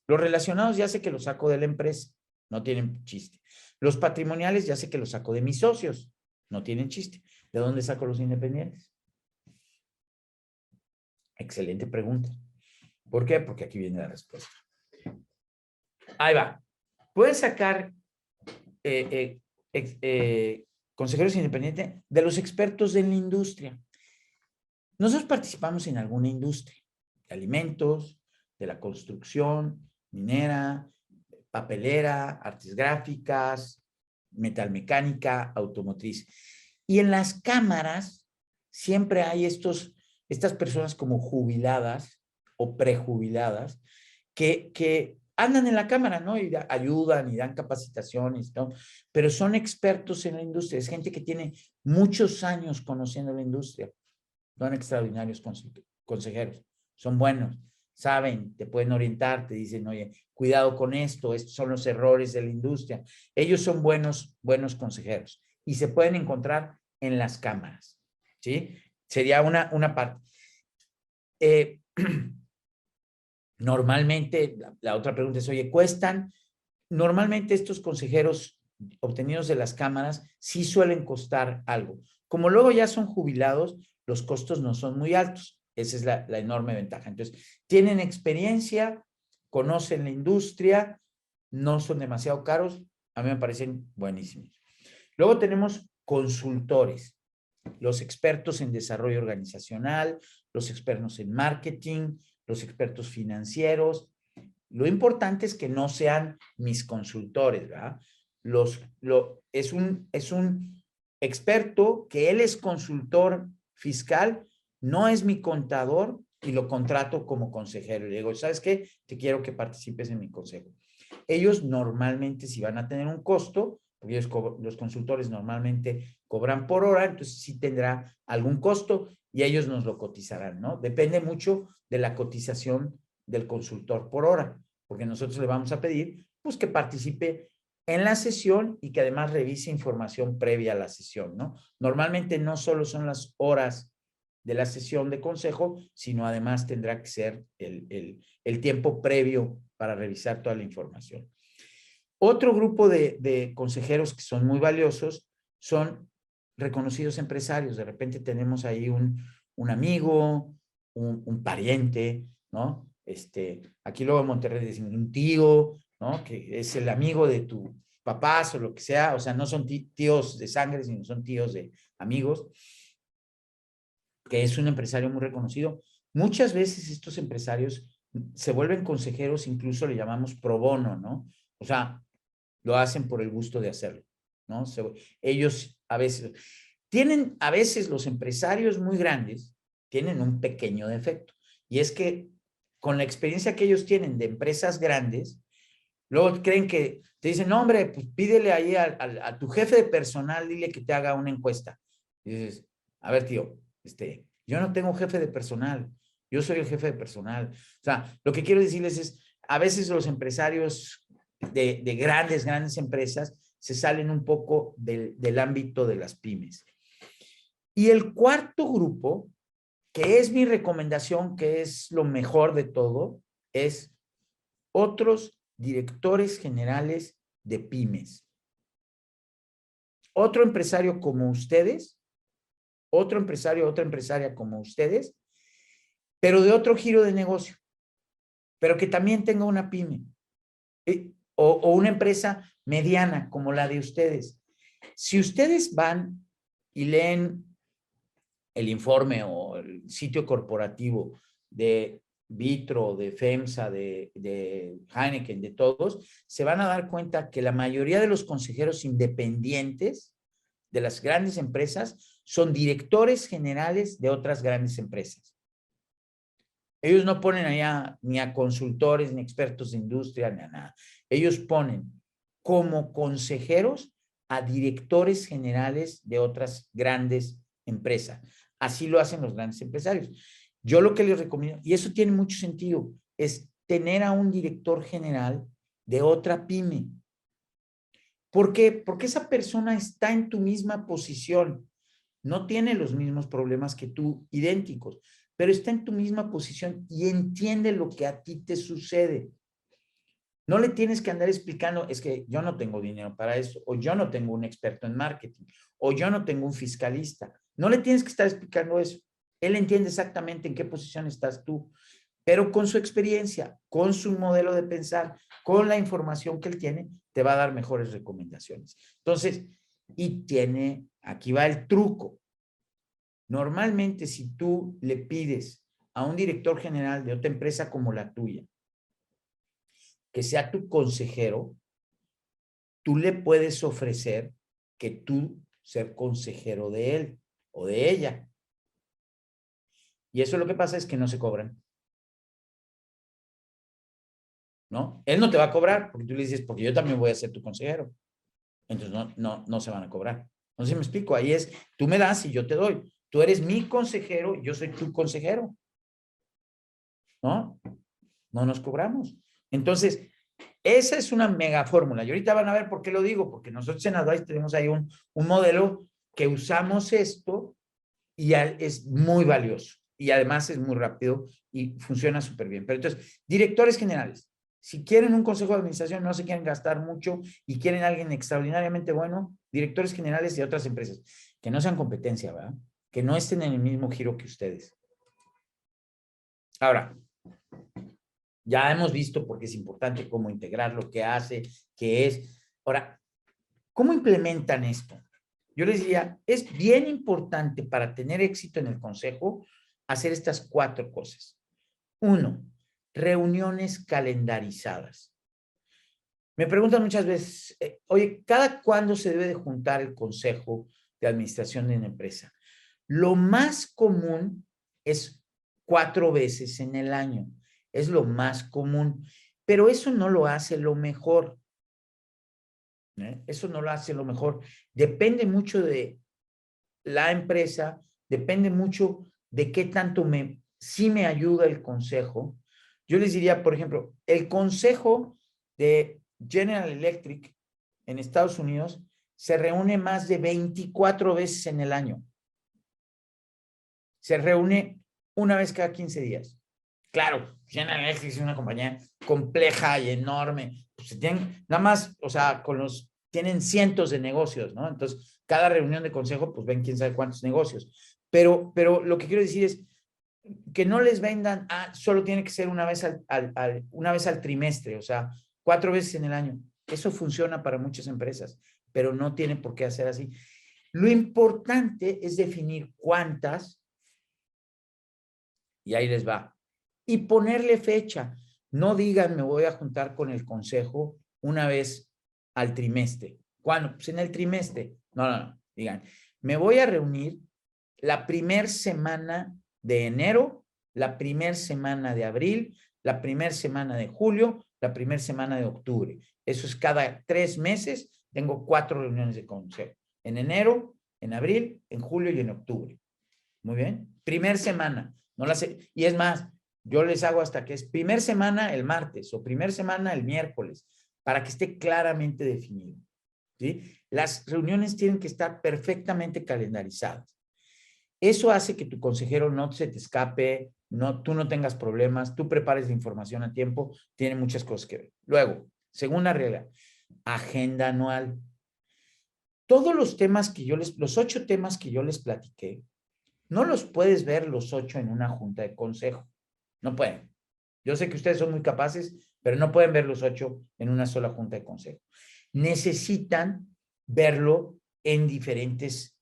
los relacionados ya sé que los saco de la empresa. No tienen chiste. Los patrimoniales ya sé que los saco de mis socios. No tienen chiste. ¿De dónde saco los independientes? Excelente pregunta. ¿Por qué? Porque aquí viene la respuesta. Ahí va. Pueden sacar consejeros independientes de los expertos en la industria. Nosotros participamos en alguna industria, de alimentos, de la construcción, minera, papelera, artes gráficas, metalmecánica, automotriz. Y en las cámaras siempre hay estas personas como jubiladas o prejubiladas que andan en la cámara, ¿no? Y ayudan y dan capacitaciones, ¿no? Pero son expertos en la industria, es gente que tiene muchos años conociendo la industria. Son extraordinarios consejeros, son buenos, saben, te pueden orientar, te dicen, oye, cuidado con esto, estos son los errores de la industria. Ellos son buenos consejeros y se pueden encontrar en las cámaras, ¿sí? Sería una parte. Normalmente, la otra pregunta es, oye, ¿cuestan? Normalmente estos consejeros obtenidos de las cámaras sí suelen costar algo. Como luego ya son jubilados, los costos no son muy altos. Esa es la enorme ventaja. Entonces, tienen experiencia, conocen la industria, no son demasiado caros. A mí me parecen buenísimos. Luego tenemos consultores, los expertos en desarrollo organizacional, los expertos en marketing, los expertos financieros. Lo importante es que no sean mis consultores, ¿verdad? Es un experto que él es consultor fiscal, no es mi contador y lo contrato como consejero. Le digo, ¿sabes qué? Te quiero que participes en mi consejo. Ellos normalmente si van a tener un costo, porque ellos, los consultores normalmente cobran por hora, entonces sí tendrá algún costo y ellos nos lo cotizarán, ¿no? Depende mucho de la cotización del consultor por hora, porque nosotros le vamos a pedir pues que participe en la sesión y que además revise información previa a la sesión, ¿no? Normalmente no solo son las horas de la sesión de consejo, sino además tendrá que ser el tiempo previo para revisar toda la información. Otro grupo de consejeros que son muy valiosos son reconocidos empresarios. De repente tenemos ahí un amigo, un pariente, ¿no? Aquí luego en Monterrey decimos un tío, ¿no? Que es el amigo de tu papás o lo que sea. O sea, no son tíos de sangre, sino son tíos de amigos, que es un empresario muy reconocido. Muchas veces estos empresarios se vuelven consejeros, incluso le llamamos pro bono, ¿no? O sea, lo hacen por el gusto de hacerlo, ¿no? Ellos a veces los empresarios muy grandes tienen un pequeño defecto, y es que con la experiencia que ellos tienen de empresas grandes, luego creen que te dicen, no, hombre, pues pídele ahí a tu jefe de personal, dile que te haga una encuesta. Y dices, a ver, tío, yo no tengo jefe de personal, yo soy el jefe de personal. O sea, lo que quiero decirles es, a veces los empresarios de grandes empresas se salen un poco del ámbito de las pymes. Y el cuarto grupo, que es mi recomendación, que es lo mejor de todo, es otros directores generales de pymes. Otro empresario como ustedes, otro empresario, otra empresaria como ustedes, pero de otro giro de negocio, pero que también tenga una pyme o una empresa mediana como la de ustedes. Si ustedes van y leen el informe o el sitio corporativo de Vitro, de FEMSA, de Heineken, de todos, se van a dar cuenta que la mayoría de los consejeros independientes de las grandes empresas son directores generales de otras grandes empresas. Ellos no ponen allá ni a consultores, ni expertos de industria, ni a nada. Ellos ponen como consejeros a directores generales de otras grandes empresas. Así lo hacen los grandes empresarios. Yo lo que les recomiendo, y eso tiene mucho sentido, es tener a un director general de otra pyme. ¿Por qué? Porque esa persona está en tu misma posición. No tiene los mismos problemas que tú, idénticos, pero está en tu misma posición y entiende lo que a ti te sucede. No le tienes que andar explicando, es que yo no tengo dinero para eso, o yo no tengo un experto en marketing, o yo no tengo un fiscalista. No le tienes que estar explicando eso. Él entiende exactamente en qué posición estás tú, pero con su experiencia, con su modelo de pensar, con la información que él tiene, te va a dar mejores recomendaciones. Entonces, aquí va el truco. Normalmente, si tú le pides a un director general de otra empresa como la tuya, que sea tu consejero, tú le puedes ofrecer que tú ser consejero de él o de ella. Y eso lo que pasa es que no se cobran, ¿no? Él no te va a cobrar porque tú le dices, porque yo también voy a ser tu consejero. Entonces no se van a cobrar. No sé si me explico. Ahí es, tú me das y yo te doy. Tú eres mi consejero, yo soy tu consejero, ¿no? No nos cobramos. Entonces, esa es una mega fórmula. Y ahorita van a ver por qué lo digo, porque nosotros en Advice tenemos ahí un modelo que usamos esto y es muy valioso. Y además es muy rápido y funciona súper bien. Pero entonces, directores generales, si quieren un consejo de administración, no se quieren gastar mucho y quieren a alguien extraordinariamente bueno, directores generales de otras empresas, que no sean competencia, ¿verdad? Que no estén en el mismo giro que ustedes. Ahora, ya hemos visto por qué es importante cómo integrar lo que hace, qué es. Ahora, ¿cómo implementan esto? Yo les diría, es bien importante para tener éxito en el consejo hacer estas 4 cosas. 1, reuniones calendarizadas. Me preguntan muchas veces, oye, ¿cada cuándo se debe de juntar el consejo de administración de una empresa? Lo más común es 4 veces en el año. Es lo más común, pero eso no lo hace lo mejor. Eso no lo hace lo mejor. Depende mucho de la empresa, depende mucho de qué tanto sí me ayuda el consejo. Yo les diría, por ejemplo, el consejo de General Electric en Estados Unidos se reúne más de 24 veces en el año. Se reúne una vez cada 15 días. Claro, General Electric es una compañía compleja y enorme. Pues tienen, nada más, o sea, tienen cientos de negocios, ¿no? Entonces, cada reunión de consejo, pues ven quién sabe cuántos negocios. Pero lo que quiero decir es que no les vendan, solo tiene que ser una vez una vez al trimestre, o sea, 4 veces en el año. Eso funciona para muchas empresas, pero no tiene por qué hacer así. Lo importante es definir cuántas, y ahí les va, y ponerle fecha. No digan, me voy a juntar con el consejo una vez al trimestre. ¿Cuándo? Pues en el trimestre. No. Digan, me voy a reunir la primera semana de enero, la primera semana de abril, la primera semana de julio, la primera semana de octubre. Eso es cada 3 meses. Tengo 4 reuniones de consejo. En enero, en abril, en julio y en octubre. Muy bien. Primer semana. No la sé. Y es más, yo les hago hasta que es primer semana el martes o primer semana el miércoles, para que esté claramente definido. ¿Sí? Las reuniones tienen que estar perfectamente calendarizadas. Eso hace que tu consejero no se te escape, tú no tengas problemas, tú prepares la información a tiempo, tiene muchas cosas que ver. Luego, segunda regla, agenda anual. Todos los temas que los 8 temas que yo les platiqué, no los puedes ver los 8 en una junta de consejo. No pueden. Yo sé que ustedes son muy capaces, pero no pueden ver los 8 en una sola junta de consejo. Necesitan verlo en diferentes,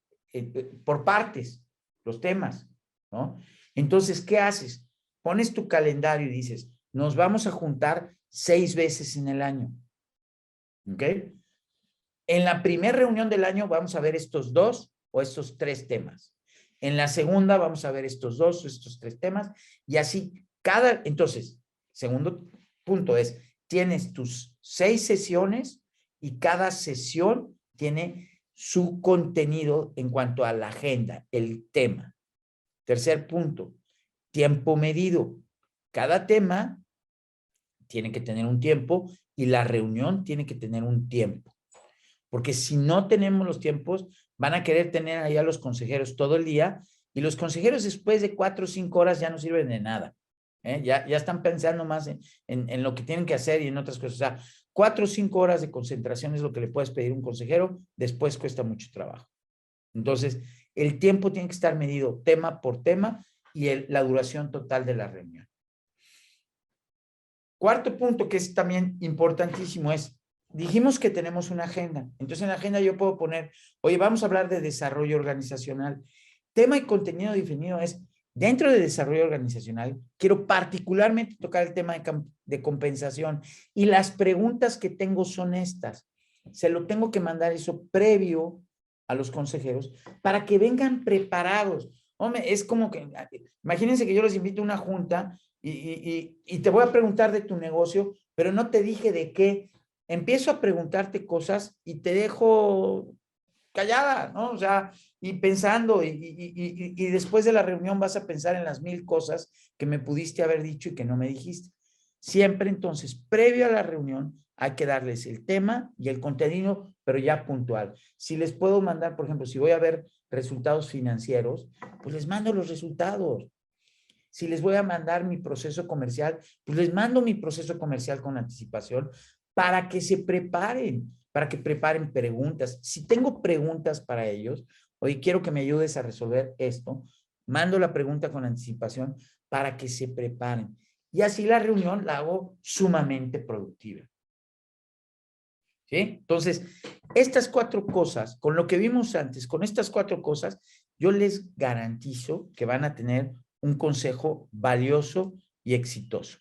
por partes, los temas, ¿no? Entonces, ¿qué haces? Pones tu calendario y dices, nos vamos a juntar 6 veces en el año. ¿Ok? En la primera reunión del año vamos a ver estos 2 o estos 3 temas. En la segunda vamos a ver estos 2 o estos 3 temas y así entonces, segundo punto es, tienes tus 6 sesiones y cada sesión tiene su contenido en cuanto a la agenda, el tema. Tercer punto, tiempo medido. Cada tema tiene que tener un tiempo y la reunión tiene que tener un tiempo. Porque si no tenemos los tiempos, van a querer tener ahí a los consejeros todo el día y los consejeros después de 4 o 5 horas ya no sirven de nada. Ya están pensando más en lo que tienen que hacer y en otras cosas. O sea, 4 o 5 horas de concentración es lo que le puedes pedir a un consejero, después cuesta mucho trabajo. Entonces, el tiempo tiene que estar medido tema por tema y la duración total de la reunión. Cuarto punto que es también importantísimo es, dijimos que tenemos una agenda. Entonces en la agenda yo puedo poner, oye, vamos a hablar de desarrollo organizacional. Tema y contenido definido es, dentro de desarrollo organizacional, quiero particularmente tocar el tema de compensación. Y las preguntas que tengo son estas. Se lo tengo que mandar eso previo a los consejeros para que vengan preparados. Hombre, es como que, imagínense que yo les invito a una junta y te voy a preguntar de tu negocio, pero no te dije de qué. Empiezo a preguntarte cosas y te dejo callada, ¿no? O sea, y pensando, y después de la reunión vas a pensar en las 1000 cosas que me pudiste haber dicho y que no me dijiste. Siempre entonces, previo a la reunión, hay que darles el tema y el contenido, pero ya puntual. Si les puedo mandar, por ejemplo, si voy a ver resultados financieros, pues les mando los resultados. Si les voy a mandar mi proceso comercial, pues les mando mi proceso comercial con anticipación para que se preparen, para que preparen preguntas. Si tengo preguntas para ellos, oye, quiero que me ayudes a resolver esto, mando la pregunta con anticipación para que se preparen. Y así la reunión la hago sumamente productiva. ¿Sí? Entonces, estas 4 cosas, con lo que vimos antes, con estas 4 cosas, yo les garantizo que van a tener un consejo valioso y exitoso.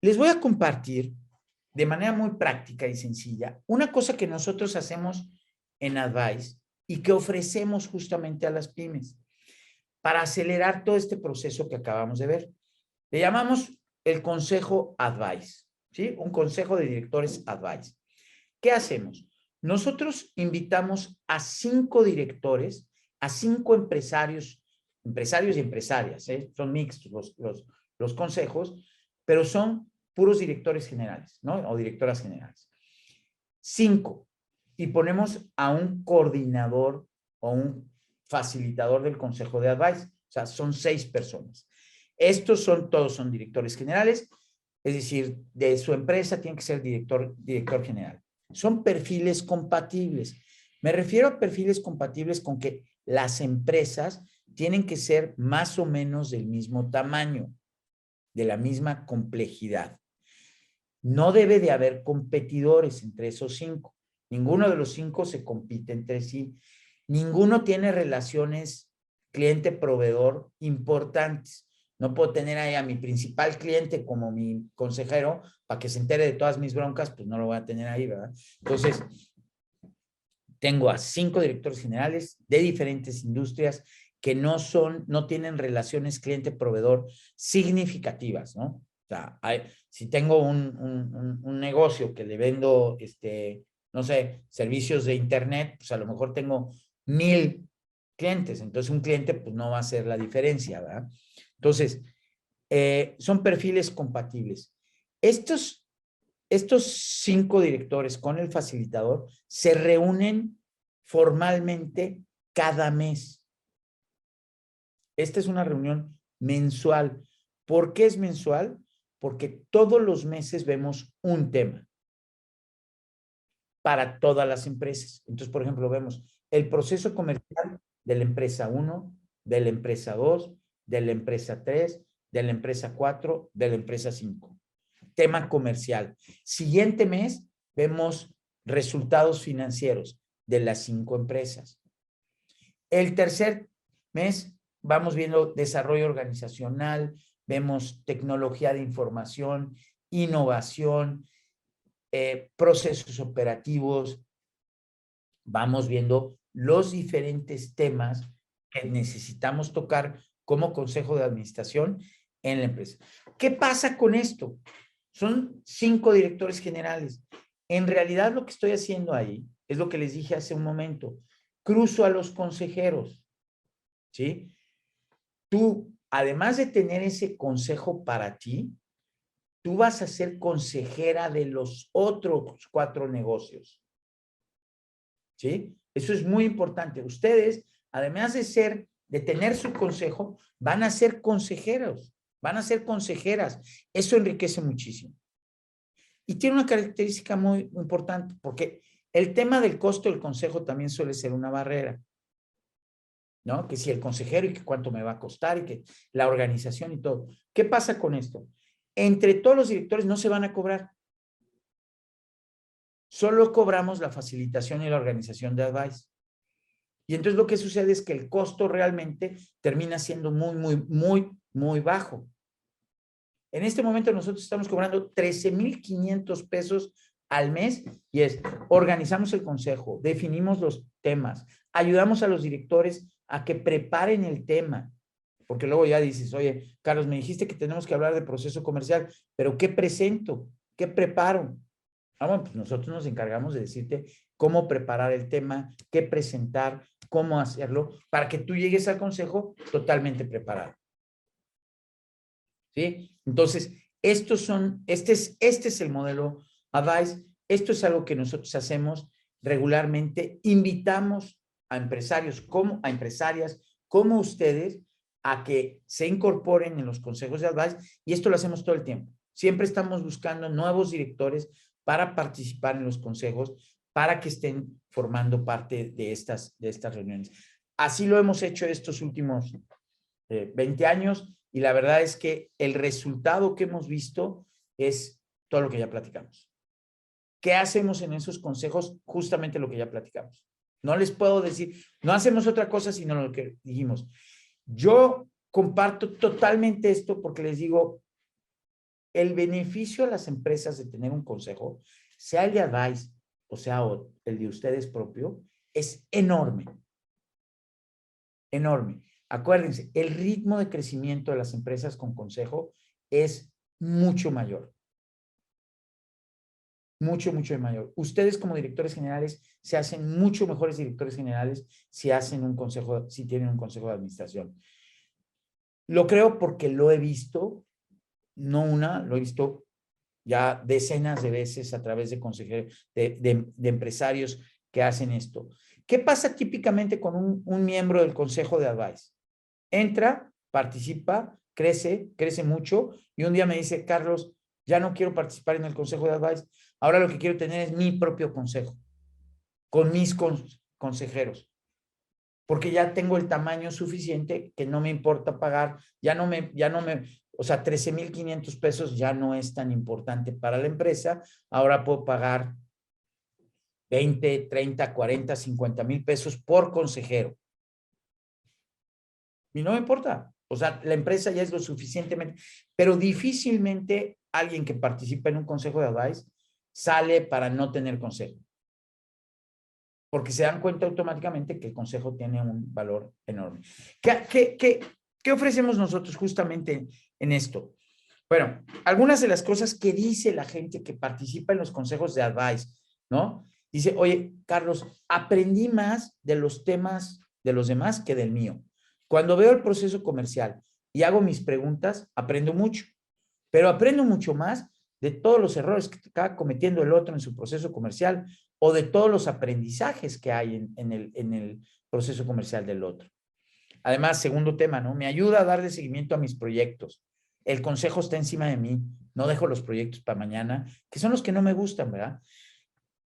Les voy a compartir de manera muy práctica y sencilla una cosa que nosotros hacemos en Advice y que ofrecemos justamente a las pymes para acelerar todo este proceso que acabamos de ver. Le llamamos el consejo Advice, ¿sí? Un consejo de directores Advice. ¿Qué hacemos? Nosotros invitamos a 5 directores, a 5 empresarios y empresarias, son mixtos los consejos, pero son puros directores generales, ¿no? O directoras generales. 5, y ponemos a un coordinador o un facilitador del consejo de advice. O sea, son 6 personas. Todos son directores generales, es decir, de su empresa tiene que ser director general. Son perfiles compatibles. Me refiero a perfiles compatibles con que las empresas tienen que ser más o menos del mismo tamaño, de la misma complejidad. No debe de haber competidores entre esos 5. Ninguno de los 5 se compite entre sí. Ninguno tiene relaciones cliente-proveedor importantes. No puedo tener ahí a mi principal cliente como mi consejero para que se entere de todas mis broncas, pues no lo voy a tener ahí, ¿verdad? Entonces, tengo a 5 directores generales de diferentes industrias que no tienen relaciones cliente-proveedor significativas, ¿no? O sea, si tengo un negocio que le vendo, no sé, servicios de internet, pues a lo mejor tengo 1000 clientes, entonces un cliente pues no va a hacer la diferencia, ¿verdad? Entonces, son perfiles compatibles. Estos 5 directores con el facilitador se reúnen formalmente cada mes. Esta es una reunión mensual. ¿Por qué es mensual? Porque todos los meses vemos un tema para todas las empresas. Entonces, por ejemplo, vemos el proceso comercial de la empresa 1, de la empresa 2, de la empresa 3, de la empresa 4, de la empresa 5. Tema comercial. Siguiente mes vemos resultados financieros de las 5 empresas. El tercer mes vamos viendo desarrollo organizacional, vemos tecnología de información, innovación, procesos operativos, vamos viendo los diferentes temas que necesitamos tocar como consejo de administración en la empresa. ¿Qué pasa con esto? Son 5 directores generales. En realidad lo que estoy haciendo ahí es lo que les dije hace un momento. Cruzo a los consejeros, ¿sí? Tú, además de tener ese consejo para ti, tú vas a ser consejera de los otros 4 negocios, ¿sí? Eso es muy importante. Ustedes, además de tener su consejo, van a ser consejeros, van a ser consejeras. Eso enriquece muchísimo. Y tiene una característica muy importante, porque el tema del costo del consejo también suele ser una barrera, ¿no? Que si el consejero y que cuánto me va a costar y que la organización y todo. ¿Qué pasa con esto? Entre todos los directores no se van a cobrar. Solo cobramos la facilitación y la organización de advice. Y entonces lo que sucede es que el costo realmente termina siendo muy bajo. En este momento nosotros estamos cobrando 13,500 pesos al mes y organizamos el consejo, definimos los temas, ayudamos a los directores a que preparen el tema, porque luego ya dices, oye, Carlos, me dijiste que tenemos que hablar de proceso comercial, pero ¿qué presento? ¿Qué preparo? Bueno, pues nosotros nos encargamos de decirte cómo preparar el tema, qué presentar, cómo hacerlo, para que tú llegues al consejo totalmente preparado. ¿Sí? Entonces, este es el modelo Advice. Esto es algo que nosotros hacemos regularmente. Invitamos a empresarios a empresarias como ustedes a que se incorporen en los consejos de Advice y esto lo hacemos todo el tiempo. Siempre estamos buscando nuevos directores para participar en los consejos, para que estén formando parte de estas reuniones. Así lo hemos hecho estos últimos 20 años y la verdad es que el resultado que hemos visto es todo lo que ya platicamos. ¿Qué hacemos en esos consejos? Justamente lo que ya platicamos. No les puedo decir, no hacemos otra cosa sino lo que dijimos. Yo comparto totalmente esto porque les digo, el beneficio a las empresas de tener un consejo, sea el de Advice o sea el de ustedes propio, es enorme. Enorme. Acuérdense, el ritmo de crecimiento de las empresas con consejo es mucho mayor. Mucho mayor. Ustedes como directores generales se hacen mucho mejores directores generales si tienen un consejo de administración. Lo creo porque lo he visto, lo he visto ya decenas de veces a través de consejeros, de empresarios que hacen esto. ¿Qué pasa típicamente con un miembro del consejo de advice? Entra, participa, crece mucho y un día me dice, Carlos, ya no quiero participar en el consejo de advice, ahora lo que quiero tener es mi propio consejo, con mis consejeros, porque ya tengo el tamaño suficiente que no me importa pagar, o sea, 13,500 pesos ya no es tan importante para la empresa, ahora puedo pagar 20, 30, 40, 50,000 pesos por consejero. Y no me importa. O sea, la empresa ya es lo suficientemente, pero difícilmente alguien que participa en un consejo de advice sale para no tener consejo. Porque se dan cuenta automáticamente que el consejo tiene un valor enorme. ¿Qué ofrecemos nosotros justamente en esto? Bueno, algunas de las cosas que dice la gente que participa en los consejos de advice, ¿no? Dice, oye, Carlos, aprendí más de los temas de los demás que del mío. Cuando veo el proceso comercial y hago mis preguntas, aprendo mucho, pero aprendo mucho más de todos los errores que está cometiendo el otro en su proceso comercial o de todos los aprendizajes que hay en el proceso comercial del otro. Además, segundo tema, ¿no? Me ayuda a darle seguimiento a mis proyectos. El consejo está encima de mí. No dejo los proyectos para mañana, que son los que no me gustan, ¿verdad?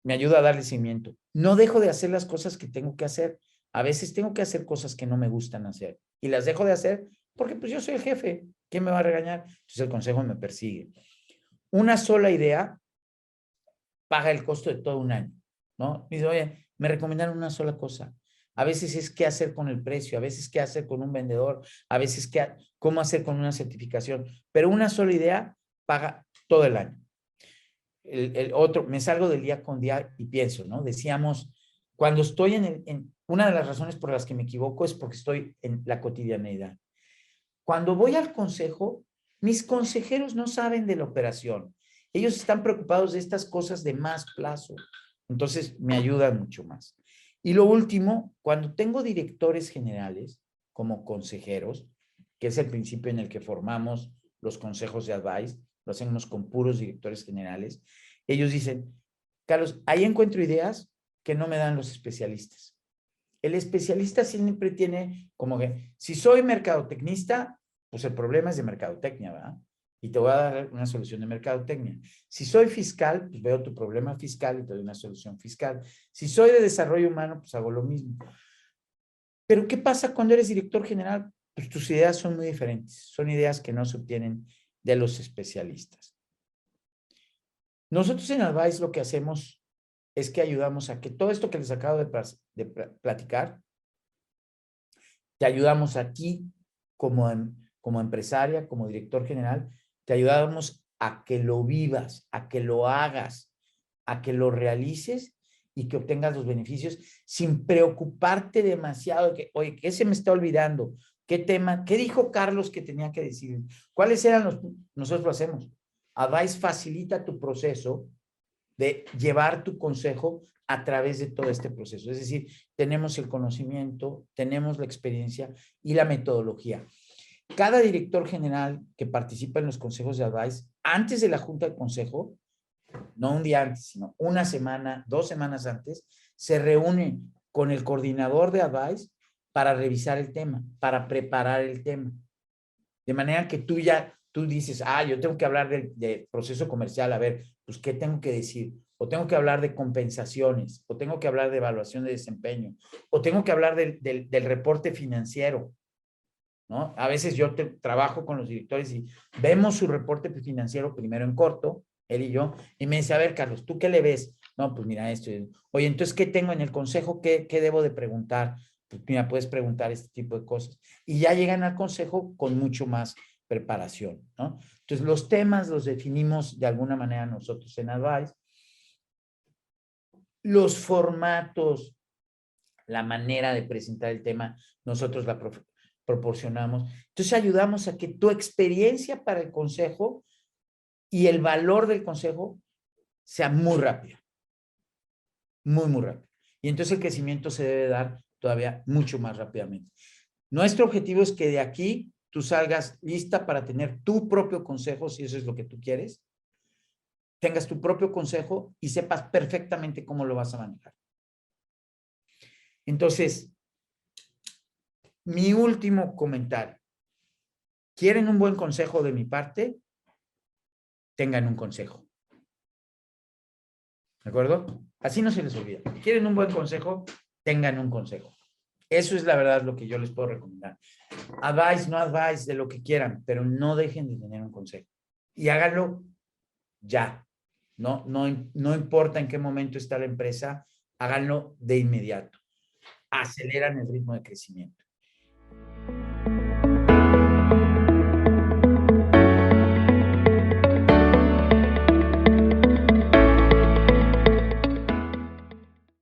Me ayuda a darle seguimiento. No dejo de hacer las cosas que tengo que hacer. A veces tengo que hacer cosas que no me gustan hacer y las dejo de hacer porque pues yo soy el jefe. ¿Quién me va a regañar? Entonces el consejo me persigue. Una sola idea paga el costo de todo un año, ¿no? Dice, oye, me recomendaron una sola cosa. A veces es qué hacer con el precio, a veces qué hacer con un vendedor, a veces cómo hacer con una certificación, pero una sola idea paga todo el año. El otro, me salgo del día con día y pienso, ¿no? Decíamos, cuando estoy una de las razones por las que me equivoco es porque estoy en la cotidianeidad. Cuando voy al consejo, mis consejeros no saben de la operación. Ellos están preocupados de estas cosas de más plazo. Entonces, me ayudan mucho más. Y lo último, cuando tengo directores generales como consejeros, que es el principio en el que formamos los consejos de advice, lo hacemos con puros directores generales, ellos dicen, Carlos, ahí encuentro ideas que no me dan los especialistas. El especialista siempre tiene como que, si soy mercadotecnista, pues el problema es de mercadotecnia, ¿verdad? Y te voy a dar una solución de mercadotecnia. Si soy fiscal, pues veo tu problema fiscal y te doy una solución fiscal. Si soy de desarrollo humano, pues hago lo mismo. Pero ¿qué pasa cuando eres director general? Pues tus ideas son muy diferentes. Son ideas que no se obtienen de los especialistas. Nosotros en Advice lo que hacemos es que ayudamos a que todo esto que les acabo de platicar, te ayudamos a ti como empresaria, como director general, te ayudamos a que lo vivas, a que lo hagas, a que lo realices y que obtengas los beneficios sin preocuparte demasiado de que, oye, ¿qué se me está olvidando? ¿Qué tema? ¿Qué dijo Carlos que tenía que decir? ¿Cuáles eran los? Nosotros lo hacemos. Advice facilita tu proceso de llevar tu consejo a través de todo este proceso. Es decir, tenemos el conocimiento, tenemos la experiencia y la metodología. Cada director general que participa en los consejos de advice, antes de la junta de consejo, no un día antes, sino una semana, 2 semanas antes, se reúne con el coordinador de advice para revisar el tema, para preparar el tema. De manera que tú dices, yo tengo que hablar de proceso comercial, a ver, pues, ¿qué tengo que decir? O tengo que hablar de compensaciones, o tengo que hablar de evaluación de desempeño, o tengo que hablar del reporte financiero, ¿no? A veces yo trabajo con los directores y vemos su reporte financiero primero en corto, él y yo, y me dice, a ver, Carlos, ¿tú qué le ves? No, pues mira esto. Oye, entonces, ¿qué tengo en el consejo? ¿Qué debo de preguntar? Pues mira, puedes preguntar este tipo de cosas. Y ya llegan al consejo con mucho más preparación, ¿no? Entonces, los temas los definimos de alguna manera nosotros en Advice. Los formatos, la manera de presentar el tema, nosotros la proporcionamos. Entonces, ayudamos a que tu experiencia para el consejo y el valor del consejo sea muy rápido, muy, muy rápido. Y entonces el crecimiento se debe dar todavía mucho más rápidamente. Nuestro objetivo es que de aquí tú salgas lista para tener tu propio consejo, si eso es lo que tú quieres, tengas tu propio consejo y sepas perfectamente cómo lo vas a manejar. Entonces, mi último comentario. ¿Quieren un buen consejo de mi parte? Tengan un consejo. ¿De acuerdo? Así no se les olvida. ¿Quieren un buen consejo? Tengan un consejo. Eso es la verdad lo que yo les puedo recomendar. Advice, no advice, de lo que quieran, pero no dejen de tener un consejo. Y háganlo ya. No importa en qué momento está la empresa, háganlo de inmediato. Aceleran el ritmo de crecimiento.